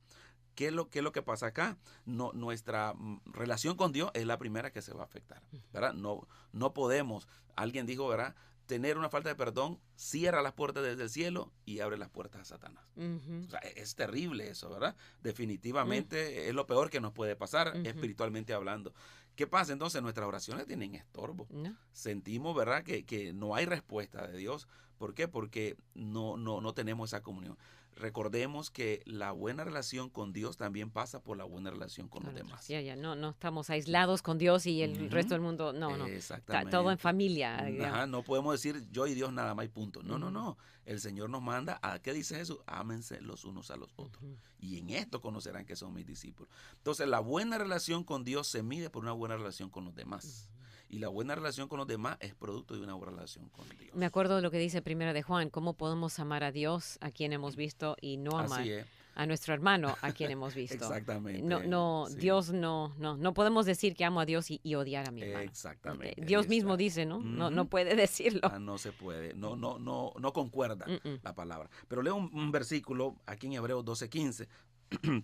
¿Qué es lo que pasa acá? Nuestra relación con Dios es la primera que se va a afectar, ¿verdad? No podemos. Alguien dijo, ¿verdad?, tener una falta de perdón cierra las puertas desde el cielo y abre las puertas a Satanás. O sea, es terrible eso, ¿verdad? Definitivamente es lo peor que nos puede pasar espiritualmente hablando. ¿Qué pasa? Entonces nuestras oraciones tienen estorbo. No. Sentimos, ¿verdad? Que no hay respuesta de Dios. ¿Por qué? Porque no tenemos esa comunión. Recordemos que la buena relación con Dios también pasa por la buena relación con los demás. No estamos aislados con Dios y el resto del mundo, no. Exactamente. Todo en familia. Ajá, no podemos decir yo y Dios nada más y punto. No. El Señor nos manda a, ¿qué dice Jesús? Ámense los unos a los otros. Y en esto conocerán que son mis discípulos. Entonces, la buena relación con Dios se mide por una buena relación con los demás. Y la buena relación con los demás es producto de una buena relación con Dios. Me acuerdo de lo que dice Primera de Juan, cómo podemos amar a Dios, a quien hemos visto, y no amar a nuestro hermano, a quien hemos visto. Exactamente. Sí. Dios no podemos decir que amo a Dios y odiar a mi hermano. Exactamente. Dios mismo dice, ¿no? No puede decirlo. No se puede, no concuerda la palabra. Pero leo un versículo aquí en Hebreos 12:15.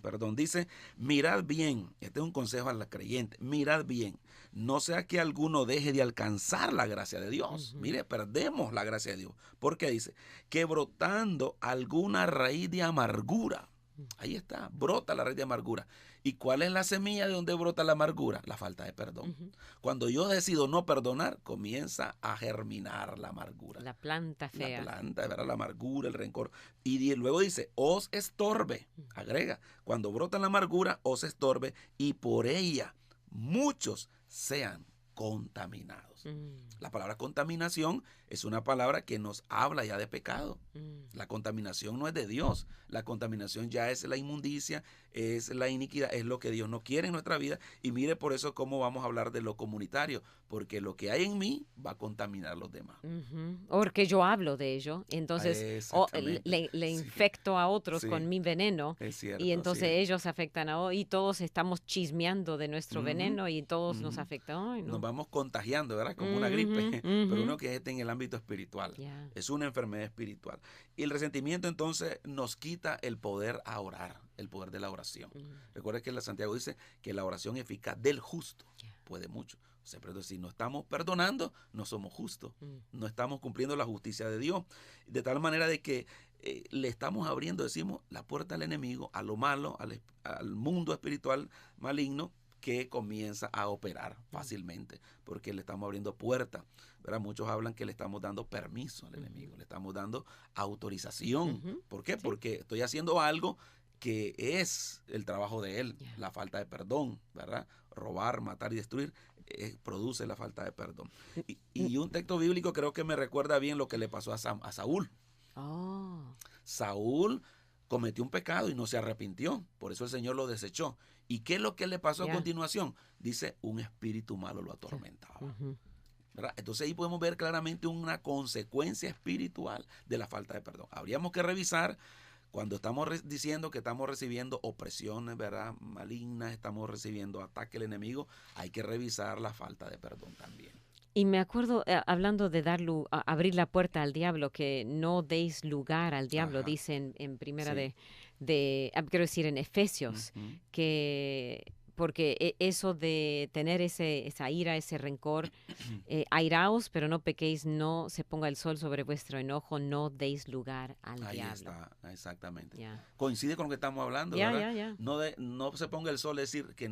Perdón, dice, mirad bien, este es un consejo a la creyente, mirad bien, no sea que alguno deje de alcanzar la gracia de Dios. Mire, perdemos la gracia de Dios. Porque dice, que brotando alguna raíz de amargura, ahí está, brota la raíz de amargura. ¿Y cuál es la semilla de donde brota la amargura? La falta de perdón. Cuando yo decido no perdonar, comienza a germinar la amargura. La planta fea. La planta, ¿verdad? La amargura, el rencor. Y luego dice, os estorbe. Agrega, cuando brota la amargura, os estorbe y por ella muchos sean contaminados. La palabra contaminación es una palabra que nos habla ya de pecado. La contaminación no es de Dios. La contaminación ya es la inmundicia, es la iniquidad, es lo que Dios no quiere en nuestra vida. Y mire por eso cómo vamos a hablar de lo comunitario, porque lo que hay en mí va a contaminar a los demás. Porque yo hablo de ello, entonces le infecto a otros con mi veneno. Es cierto, y entonces ellos afectan a otros y todos estamos chismeando de nuestro veneno y todos nos afectan. Nos vamos contagiando, ¿verdad? Como una gripe, pero uno que esté en el ámbito espiritual. Es una enfermedad espiritual. Y el resentimiento entonces nos quita el poder a orar, el poder de la oración. Recuerda que Santiago dice que la oración eficaz del justo puede mucho. O sea, pero si no estamos perdonando, no somos justos. No estamos cumpliendo la justicia de Dios. De tal manera de que le estamos abriendo, decimos, la puerta al enemigo, a lo malo, al mundo espiritual maligno, que comienza a operar fácilmente, porque le estamos abriendo puertas, ¿verdad? Muchos hablan que le estamos dando permiso al enemigo, le estamos dando autorización. ¿Por qué? Porque estoy haciendo algo que es el trabajo de él, la falta de perdón, ¿verdad? Robar, matar y destruir produce la falta de perdón. Y un texto bíblico creo que me recuerda bien lo que le pasó a Saúl. Saúl cometió un pecado y no se arrepintió, por eso el Señor lo desechó. ¿Y qué es lo que le pasó a continuación? Dice, un espíritu malo lo atormentaba. ¿Verdad? Entonces ahí podemos ver claramente una consecuencia espiritual de la falta de perdón. Habríamos que revisar cuando estamos diciendo que estamos recibiendo opresiones, ¿verdad? Malignas, estamos recibiendo ataque del enemigo, hay que revisar la falta de perdón también. Y me acuerdo, hablando de abrir la puerta al diablo, que no deis lugar al diablo, dice en primera quiero decir en Efesios, que porque eso de tener esa ira, ese rencor, airaos, pero no pequéis, no se ponga el sol sobre vuestro enojo, no deis lugar al diablo. Ahí está, exactamente. Coincide con lo que estamos hablando, ¿verdad? No se ponga el sol, es decir, que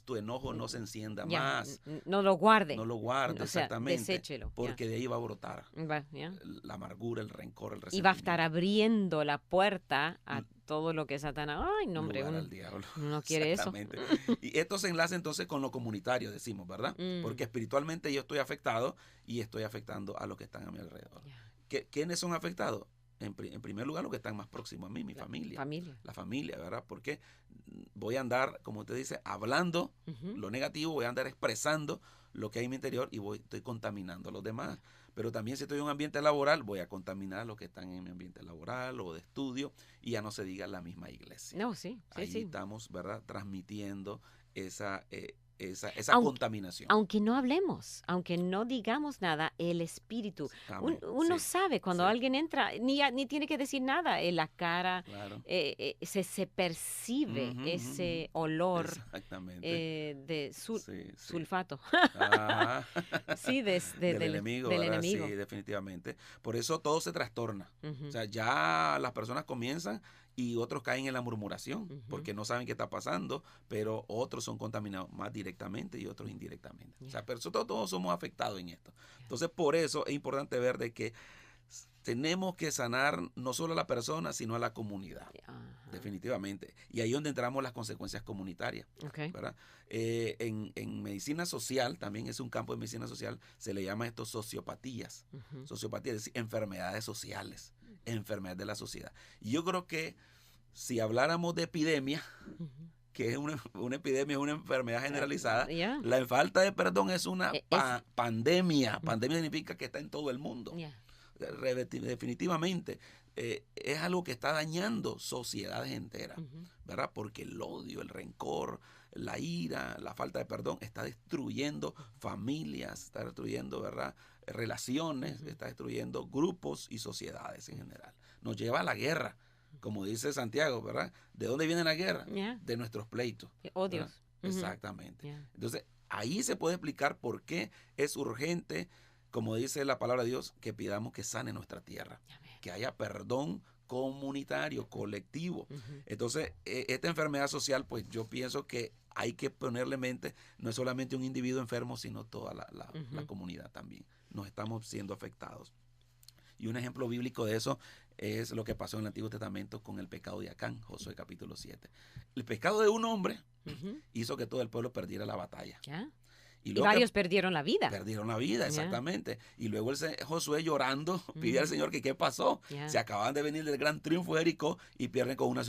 tu enojo no se encienda más. No lo guarde. No lo guarde, exactamente. Deséchelo. Porque de ahí va a brotar la amargura, el rencor, el resentimiento. Y va a estar abriendo la puerta a todo lo que Satanás, hombre, al diablo. No quiere eso. Y esto se enlaza entonces con lo comunitario, decimos, ¿verdad? Porque espiritualmente yo estoy afectado y estoy afectando a los que están a mi alrededor. ¿Quiénes son afectados? En primer lugar, los que están más próximos a mí, mi familia. La familia, ¿verdad? Porque voy a andar, como usted dice, hablando lo negativo, voy a andar expresando lo que hay en mi interior y estoy contaminando a los demás. Pero también si estoy en un ambiente laboral, voy a contaminar a los que están en mi ambiente laboral o de estudio, y ya no se diga la misma iglesia. Sí. Ahí estamos, ¿verdad? Transmitiendo esa esa Aunque- contaminación. Aunque no hablemos, aunque no digamos nada, el espíritu, Amén. uno Sí, sabe cuando sí. alguien entra, ni tiene que decir nada, en la cara Claro. se percibe Ujú, ese ujú. olor Exactamente. de Sí, sí. sulfato. Ajá. Sí, del enemigo, del ¿verdad? enemigo. Sí, definitivamente. Por eso todo se trastorna. Ujú. O sea, ya las personas comienzan y otros caen en la murmuración Ujú. porque no saben qué está pasando, pero otros son contaminados más directamente y otros indirectamente. O sea, Ya. pero todos somos afectados en esto. Entonces, por eso es importante ver de que tenemos que sanar no solo a la persona, sino a la comunidad. Ajá. Definitivamente. Y ahí es donde entramos las consecuencias comunitarias. Ok. ¿Verdad? En medicina social, también es un campo de medicina social, se le llama esto sociopatías. Ujú. Sociopatía, es decir, enfermedades sociales, enfermedades de la sociedad. Y yo creo que si habláramos de epidemia, Ujú. que es una epidemia, es una enfermedad generalizada, Ya. la falta de perdón es una Es- pandemia. Pandemia significa que está en todo el mundo. Ya. Definitivamente es algo que está dañando sociedades enteras, Ujú. ¿verdad? Porque el odio, el rencor, la ira, la falta de perdón está destruyendo familias, está destruyendo, ¿verdad? Relaciones, está destruyendo grupos y sociedades en general. Nos lleva a la guerra, como dice Santiago, ¿verdad? ¿De dónde viene la guerra? Ya. De nuestros pleitos. Odios. ¿verdad? Ujú. Exactamente. Ya. Entonces, ahí se puede explicar por qué es urgente, como dice la palabra de Dios, que pidamos que sane nuestra tierra, Amén. que haya perdón comunitario, colectivo. Ujú. Entonces, esta enfermedad social, pues yo pienso que hay que ponerle mente, no es solamente un individuo enfermo, sino toda la Ujú. comunidad también. Nos estamos siendo afectados. Y un ejemplo bíblico de eso es lo que pasó en el Antiguo Testamento con el pecado de Acán, Josué capítulo 7. El pecado de un hombre Ujú. hizo que todo el pueblo perdiera la batalla. Ya. Y luego que varios perdieron la vida. perdieron la vida, Ya. exactamente. Y luego Josué llorando pide al Ujú. Señor que qué pasó. Ya. Se acaban de venir del gran triunfo de Jericó y pierden con una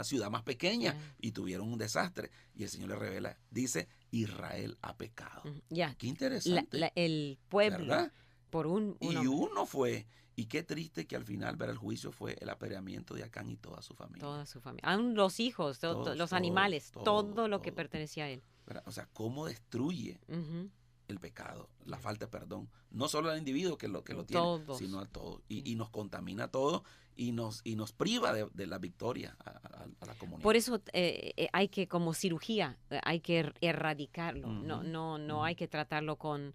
ciudad más pequeña Ya. y tuvieron un desastre. Y el Señor le revela, dice, Israel ha pecado. Ujú. Ya. Qué interesante, El pueblo, ¿verdad? por un Y hombre, uno fue, y qué triste que al final ver el juicio fue el apedreamiento de Acán y toda su familia. toda su familia, aún los hijos, Todos, los todo, animales, todo, todo, lo que todo. pertenecía a él. ¿Verdad? O sea, cómo destruye Ujú. el pecado, la falta de perdón, no solo al individuo que lo tiene, Todos. sino a todos. Y nos contamina a todos y nos priva de la victoria a la comunidad. Por eso hay que, como cirugía, hay que erradicarlo. No, Ujú, no, no ujú. hay que tratarlo con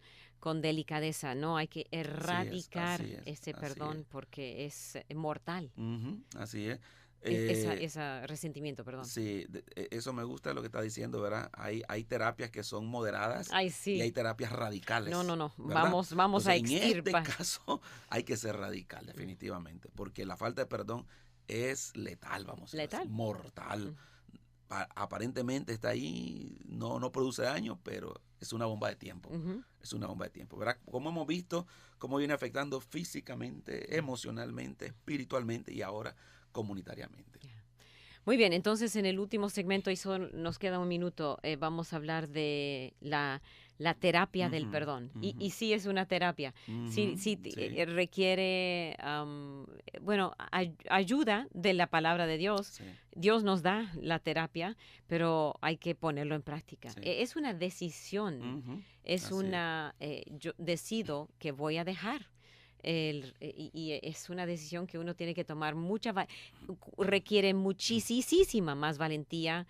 delicadeza, no, hay que erradicar así es, ese así perdón es. porque es mortal. Ujú, así es. Ese resentimiento, perdón. Sí, eso me gusta lo que está diciendo, ¿verdad? Hay terapias que son moderadas Ay, sí. y hay terapias radicales. No, no, no. ¿verdad? Vamos a Entonces, extirpar. En este caso hay que ser radical, definitivamente, porque la falta de perdón es letal, vamos a decir, Letal. mortal. Mm. Aparentemente está ahí, no produce daño, pero es una bomba de tiempo. Ujú. Es una bomba de tiempo, ¿verdad? Como hemos visto, cómo viene afectando físicamente, emocionalmente, espiritualmente y ahora comunitariamente. Muy bien, entonces en el último segmento, y nos queda un minuto, vamos a hablar de la terapia del Ujú, perdón. ujú. Y sí es una terapia. Sí, Ujú, sí. requiere, ayuda de la palabra de Dios. Sí. Dios nos da la terapia, pero hay que ponerlo en práctica. Sí. Es una decisión. Ujú, Es así una, yo decido que voy a dejar. Y es una decisión que uno tiene que tomar requiere muchísima más valentía.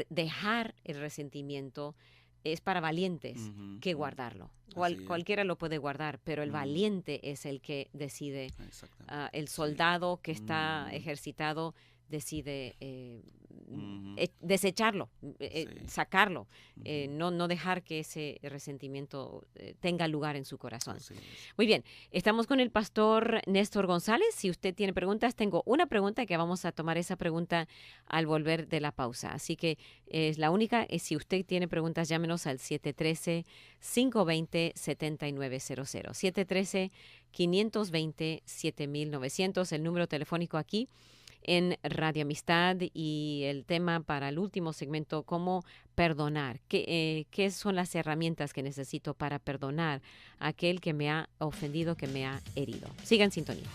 Dejar el resentimiento es para valientes Ujú, que ujú. guardarlo. Así es. Cualquiera lo puede guardar, pero el Mm. valiente es el que decide. Exactamente. El soldado que está Mm. ejercitado decide Ujú. desecharlo, Sí. sacarlo, Ujú. no dejar que ese resentimiento tenga lugar en su corazón. Así es. Muy bien, estamos con el pastor Néstor González. Si usted tiene preguntas, tengo una pregunta que vamos a tomar esa pregunta al volver de la pausa. Así que es la única. Si usted tiene preguntas, llámenos al 713-520-7900. 713-520-7900, el número telefónico aquí en Radio Amistad, y el tema para el último segmento, cómo perdonar. ¿Qué son las herramientas que necesito para perdonar a aquel que me ha ofendido, que me ha herido? Siga en sintonía.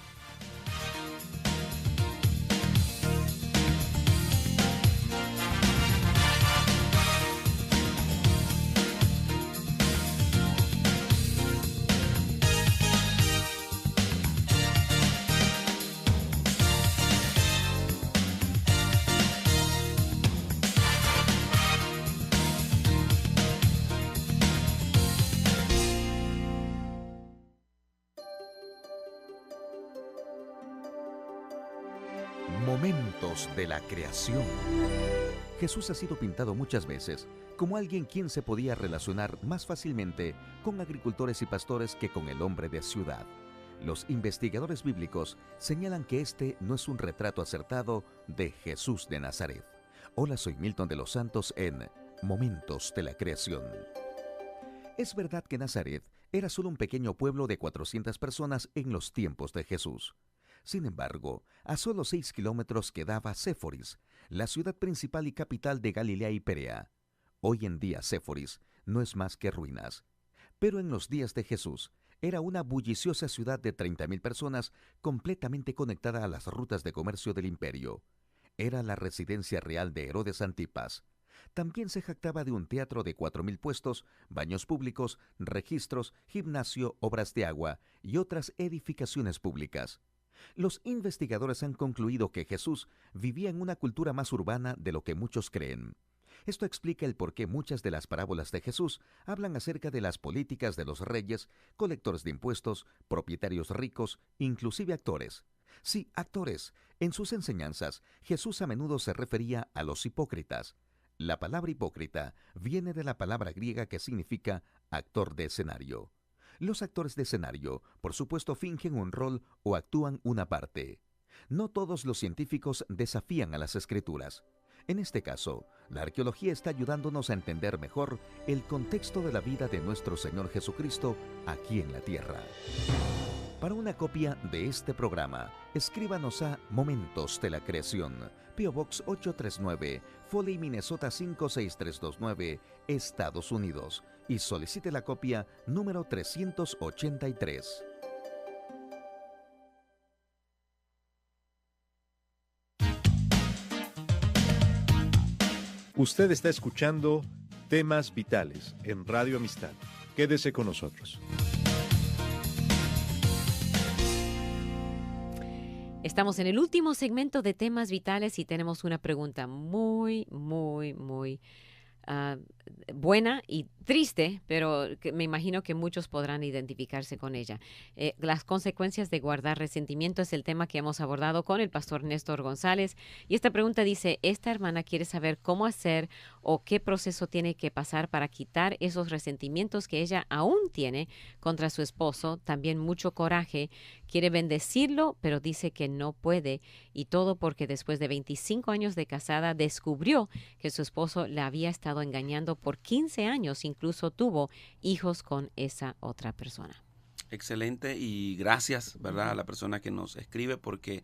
Momentos de la creación. Jesús ha sido pintado muchas veces como alguien quien se podía relacionar más fácilmente con agricultores y pastores que con el hombre de ciudad. Los investigadores bíblicos señalan que este no es un retrato acertado de Jesús de Nazaret. Hola, soy Milton de los Santos en Momentos de la Creación. Es verdad que Nazaret era solo un pequeño pueblo de 400 personas en los tiempos de Jesús. Sin embargo, a solo 6 kilómetros quedaba Séforis, la ciudad principal y capital de Galilea y Perea. Hoy en día Séforis no es más que ruinas. Pero en los días de Jesús era una bulliciosa ciudad de 30.000 personas completamente conectada a las rutas de comercio del imperio. Era la residencia real de Herodes Antipas. También se jactaba de un teatro de 4.000 puestos, baños públicos, registros, gimnasio, obras de agua y otras edificaciones públicas. Los investigadores han concluido que Jesús vivía en una cultura más urbana de lo que muchos creen. Esto explica el por qué muchas de las parábolas de Jesús hablan acerca de las políticas de los reyes, colectores de impuestos, propietarios ricos, inclusive actores. Sí, actores. En sus enseñanzas, Jesús a menudo se refería a los hipócritas. La palabra hipócrita viene de la palabra griega que significa actor de escenario. Los actores de escenario, por supuesto, fingen un rol o actúan una parte. No todos los científicos desafían a las escrituras. En este caso, la arqueología está ayudándonos a entender mejor el contexto de la vida de nuestro Señor Jesucristo aquí en la tierra. Para una copia de este programa, escríbanos a Momentos de la Creación, P.O. Box 839, Foley, Minnesota 56329, Estados Unidos, y solicite la copia número 383. Usted está escuchando Temas Vitales en Radio Amistad. Quédese con nosotros. Estamos en el último segmento de Temas Vitales y tenemos una pregunta muy buena y triste, pero que me imagino que muchos podrán identificarse con ella. Las consecuencias de guardar resentimiento es el tema que hemos abordado con el pastor Néstor González. Y esta pregunta dice, esta hermana quiere saber cómo hacer o qué proceso tiene que pasar para quitar esos resentimientos que ella aún tiene contra su esposo. También mucho coraje, quiere bendecirlo, pero dice que no puede. Y todo porque después de 25 años de casada descubrió que su esposo la había estado engañando por 15 años, incluso tuvo hijos con esa otra persona. Excelente, y gracias, ¿verdad?, a la persona que nos escribe, porque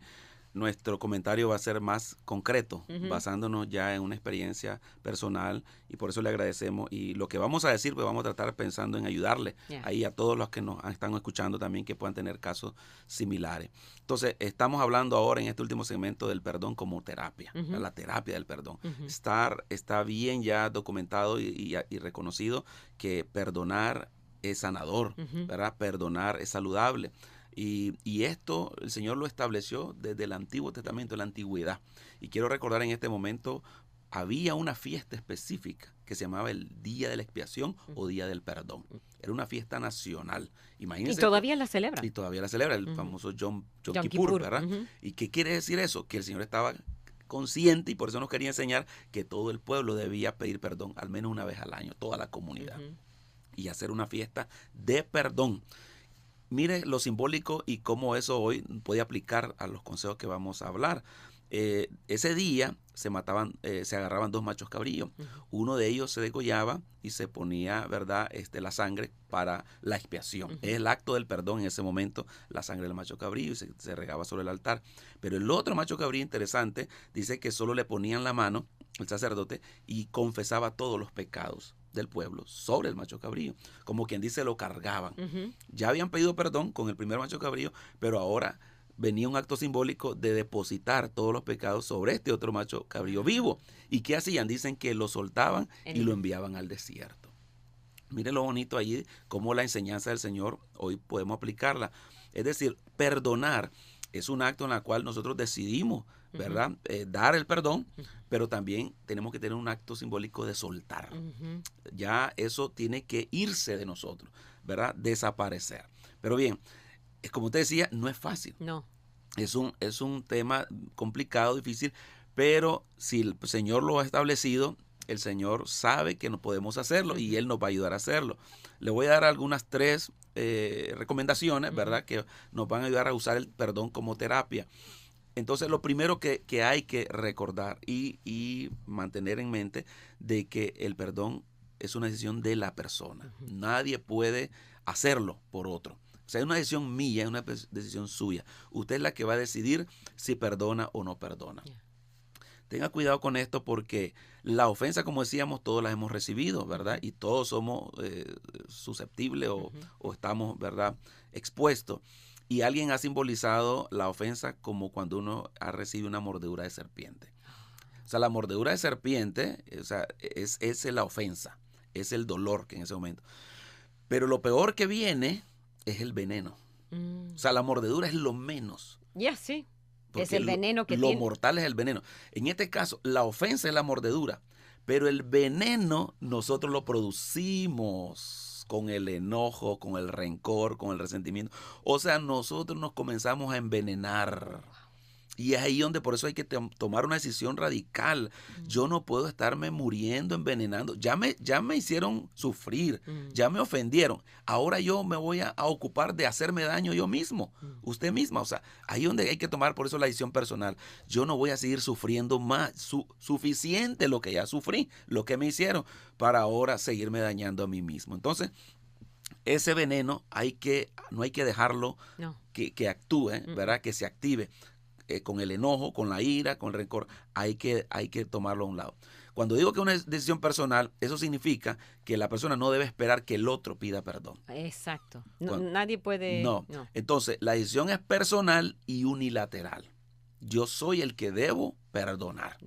nuestro comentario va a ser más concreto, basándonos ya en una experiencia personal, y por eso le agradecemos. Y lo que vamos a decir, pues vamos a tratar pensando en ayudarle ahí a todos los que nos están escuchando también, que puedan tener casos similares. Entonces, estamos hablando ahora en este último segmento del perdón como terapia, la terapia del perdón. Está bien ya documentado y reconocido que perdonar es sanador, ¿verdad? Perdonar es saludable. Y esto el Señor lo estableció desde el Antiguo Testamento, en la antigüedad. Y quiero recordar en este momento, había una fiesta específica que se llamaba el Día de la Expiación o Día del Perdón. Era una fiesta nacional. Imagínense. Y todavía la celebra. Y todavía la celebra, el famoso Yom Kippur, ¿verdad? ¿Y qué quiere decir eso? Que el Señor estaba consciente, y por eso nos quería enseñar que todo el pueblo debía pedir perdón al menos una vez al año, toda la comunidad. Y hacer una fiesta de perdón. Mire lo simbólico y cómo eso hoy puede aplicar a los consejos que vamos a hablar. Ese día se agarraban 2 machos cabríos. Uno de ellos se degollaba y se ponía, ¿verdad?, la sangre para la expiación. Es el acto del perdón en ese momento, la sangre del macho cabrío, y se regaba sobre el altar. Pero el otro macho cabrío, interesante, dice que solo le ponían la mano el sacerdote y confesaba todos los pecados del pueblo sobre el macho cabrío, como quien dice, lo cargaban. Ya habían pedido perdón con el primer macho cabrío, pero ahora venía un acto simbólico de depositar todos los pecados sobre este otro macho cabrío vivo. ¿Y qué hacían? Dicen que lo soltaban y lo enviaban al desierto. Miren lo bonito allí, cómo la enseñanza del Señor hoy podemos aplicarla. Es decir, perdonar es un acto en el cual nosotros decidimos, ¿verdad?, dar el perdón, pero también tenemos que tener un acto simbólico de soltar. Ya eso tiene que irse de nosotros, ¿verdad?, desaparecer. Pero bien, como usted decía, no es fácil. No. Es un tema complicado, difícil, pero si el Señor lo ha establecido, el Señor sabe que no podemos hacerlo y Él nos va a ayudar a hacerlo. Le voy a dar algunas 3 recomendaciones, ¿verdad? Que nos van a ayudar a usar el perdón como terapia. Entonces, lo primero que hay que recordar y mantener en mente de que el perdón es una decisión de la persona. Nadie puede hacerlo por otro. O sea, es una decisión mía, es una decisión suya. Usted es la que va a decidir si perdona o no perdona. Tenga cuidado con esto porque la ofensa, como decíamos, todos las hemos recibido, ¿verdad? Y todos somos susceptibles o estamos, ¿verdad?, expuestos. Y alguien ha simbolizado la ofensa como cuando uno ha recibido una mordedura de serpiente. O sea, la mordedura de serpiente, o sea, es la ofensa, es el dolor que en ese momento. Pero lo peor que viene es el veneno. O sea, la mordedura es lo menos. Sí. Porque Es el veneno que lo tiene. mortal es el veneno. En este caso, la ofensa es la mordedura, pero el veneno nosotros lo producimos con el enojo, con el rencor, con el resentimiento. O sea, nosotros nos comenzamos a envenenar. Y es ahí donde por eso hay que tomar una decisión radical. Yo no puedo estarme muriendo, envenenando. Ya me hicieron sufrir, ya me ofendieron. Ahora yo me voy a ocupar de hacerme daño yo mismo, usted misma. O sea, ahí donde hay que tomar por eso la decisión personal. Yo no voy a seguir sufriendo más. Suficiente lo que ya sufrí, lo que me hicieron, para ahora seguirme dañando a mí mismo. Entonces, ese veneno no hay que dejarlo que actúe, ¿verdad? Que se active. Con el enojo, con la ira, con el rencor, hay que tomarlo a un lado. Cuando digo que es una decisión personal, eso significa que la persona no debe esperar que el otro pida perdón. Exacto. Nadie puede... No. Entonces, la decisión es personal y unilateral. Yo soy el que debo perdonar.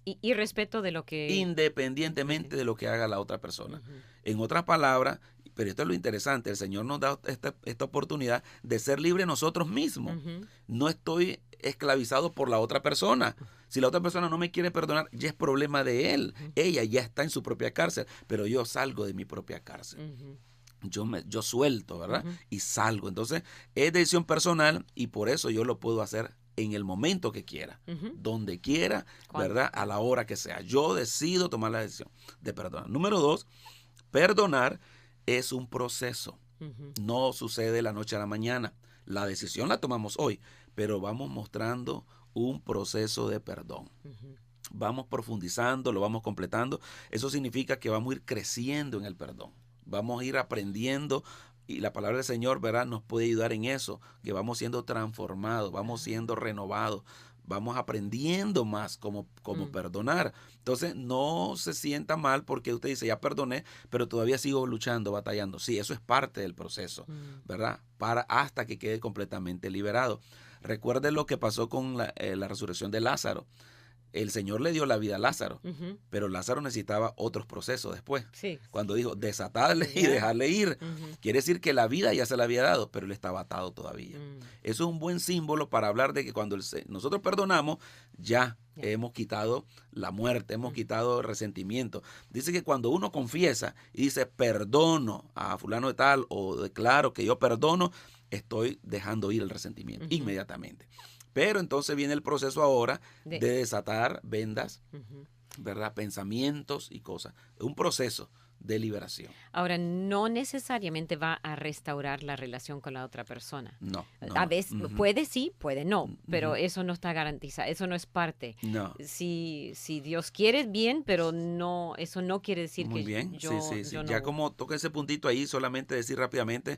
Y respeto de lo que... Independientemente de lo que haga la otra persona. En otras palabras, pero esto es lo interesante, el Señor nos da esta oportunidad de ser libres nosotros mismos. No estoy esclavizado por la otra persona. Si la otra persona no me quiere perdonar, ya es problema de él. Ella ya está en su propia cárcel, pero yo salgo de mi propia cárcel. Yo suelto, ¿verdad? Y salgo. Entonces, es decisión personal y por eso yo lo puedo hacer en el momento que quiera, donde quiera, ¿verdad? A la hora que sea. Yo decido tomar la decisión de perdonar. Número 2, perdonar es un proceso. No sucede de la noche a la mañana. La decisión la tomamos hoy, pero vamos mostrando un proceso de perdón. Vamos profundizando, lo vamos completando. Eso significa que vamos a ir creciendo en el perdón. Vamos a ir aprendiendo y la palabra del Señor, ¿verdad?, nos puede ayudar en eso, que vamos siendo transformados, vamos siendo renovados, vamos aprendiendo más cómo perdonar. Entonces, no se sienta mal porque usted dice, ya perdoné, pero todavía sigo luchando, batallando. Sí, eso es parte del proceso, ¿verdad? Hasta que quede completamente liberado. Recuerde lo que pasó con la resurrección de Lázaro. El Señor le dio la vida a Lázaro, pero Lázaro necesitaba otros procesos después. Sí. Cuando dijo, desatarle y dejarle ir. Quiere decir que la vida ya se la había dado, pero él estaba atado todavía. Eso es un buen símbolo para hablar de que cuando nosotros perdonamos, ya hemos quitado la muerte, hemos quitado el resentimiento. Dice que cuando uno confiesa y dice, perdono a fulano de tal, o declaro que yo perdono, estoy dejando ir el resentimiento inmediatamente. Pero entonces viene el proceso ahora de desatar vendas, ¿verdad? Pensamientos y cosas. Un proceso de liberación. Ahora, no necesariamente va a restaurar la relación con la otra persona. No. A veces puede sí, puede no, pero eso no está garantizado, eso no es parte. No. Si Dios quiere, bien, pero no, eso no quiere decir Muy que bien. yo Sí. no... Ya como toca ese puntito ahí, solamente decir rápidamente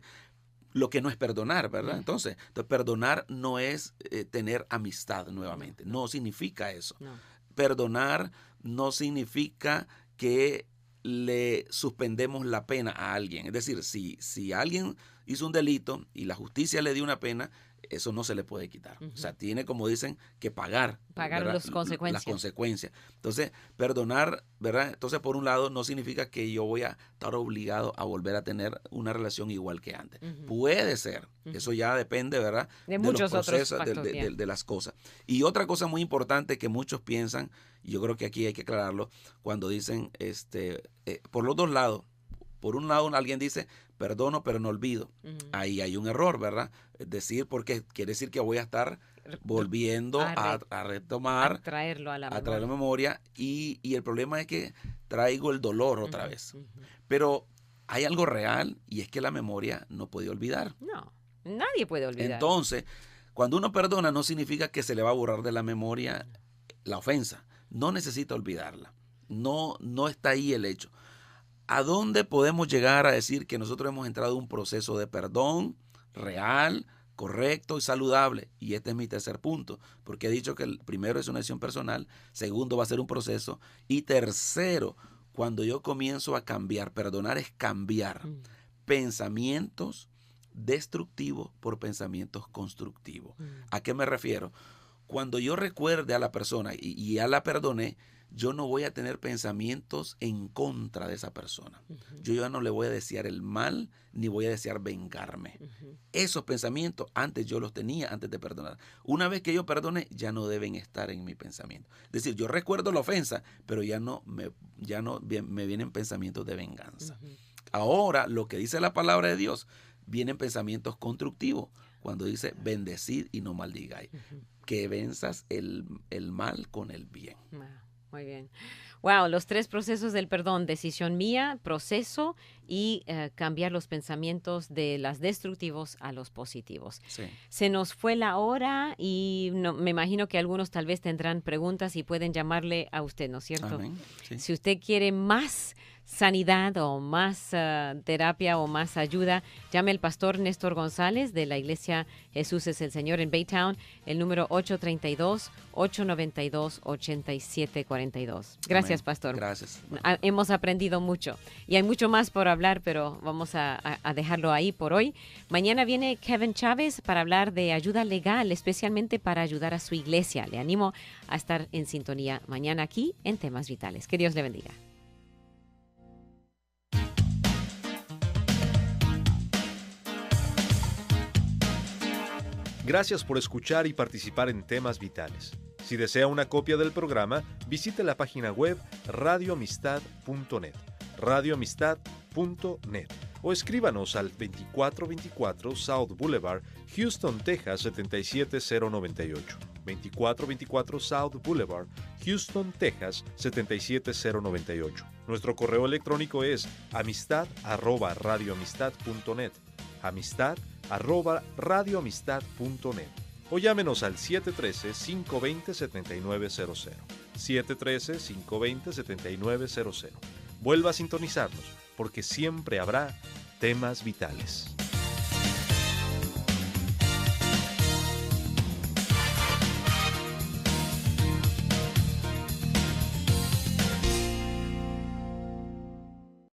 lo que no es perdonar, ¿verdad? Entonces, perdonar no es tener amistad nuevamente. No significa eso. No. Perdonar no significa que le suspendemos la pena a alguien. Es decir, si alguien hizo un delito y la justicia le dio una pena, eso no se le puede quitar. O sea, tiene, como dicen, que pagar las consecuencias. Las consecuencias. Entonces, perdonar, ¿verdad? Entonces, por un lado, no significa que yo voy a estar obligado a volver a tener una relación igual que antes. Puede ser. Eso ya depende, ¿verdad? De muchos los procesos, otros factores. de las cosas. Y otra cosa muy importante que muchos piensan, y yo creo que aquí hay que aclararlo, cuando dicen, por los dos lados. Por un lado, alguien dice, perdono, pero no olvido. Ahí hay un error, ¿verdad? Es decir, porque quiere decir que voy a estar volviendo a retomar, a traerlo a la a traer la memoria, y el problema es que traigo el dolor otra vez. Pero hay algo real, y es que la memoria no puede olvidar. No, nadie puede olvidar. Entonces, cuando uno perdona, no significa que se le va a borrar de la memoria la ofensa. No necesita olvidarla. No está ahí el hecho. ¿A dónde podemos llegar a decir que nosotros hemos entrado en un proceso de perdón real, correcto y saludable? Y este es mi tercer punto, porque he dicho que el primero es una decisión personal, segundo va a ser un proceso, y tercero, cuando yo comienzo a cambiar, perdonar es cambiar pensamientos destructivos por pensamientos constructivos. ¿A qué me refiero? Cuando yo recuerde a la persona y ya la perdoné, yo no voy a tener pensamientos en contra de esa persona. Yo ya no le voy a desear el mal, ni voy a desear vengarme. Esos pensamientos antes yo los tenía, antes de perdonar. Una vez que yo perdone, ya no deben estar en mi pensamiento. Es decir, yo recuerdo la ofensa, pero ya no me vienen pensamientos de venganza. Ahora, lo que dice la palabra de Dios, vienen pensamientos constructivos. Cuando dice, bendecid y no maldigáis. Que venzas el mal con el bien. Muy bien. Wow, los 3 procesos del perdón: decisión mía, proceso y cambiar los pensamientos de los destructivos a los positivos. Sí. Se nos fue la hora y me imagino que algunos tal vez tendrán preguntas y pueden llamarle a usted, ¿no es cierto? Amén. Sí. Si usted quiere más sanidad o más terapia o más ayuda, llame al pastor Néstor González de la Iglesia Jesús es el Señor en Baytown, el número 832-892-8742. Gracias, Amén. pastor. Gracias. Hemos aprendido mucho y hay mucho más por hablar, pero vamos a dejarlo ahí por hoy. Mañana viene Kevin Chávez para hablar de ayuda legal, especialmente para ayudar a su iglesia. Le animo a estar en sintonía mañana aquí en Temas Vitales. Que Dios le bendiga. Gracias por escuchar y participar en Temas Vitales. Si desea una copia del programa, visite la página web radioamistad.net, radioamistad.net, o escríbanos al 2424 South Boulevard, Houston, Texas 77098. 2424 South Boulevard, Houston, Texas 77098. Nuestro correo electrónico es amistad@radioamistad.net. amistad@radioamistad.net, o llámenos al 713-520-7900. 713-520-7900. Vuelva a sintonizarnos, porque siempre habrá Temas Vitales.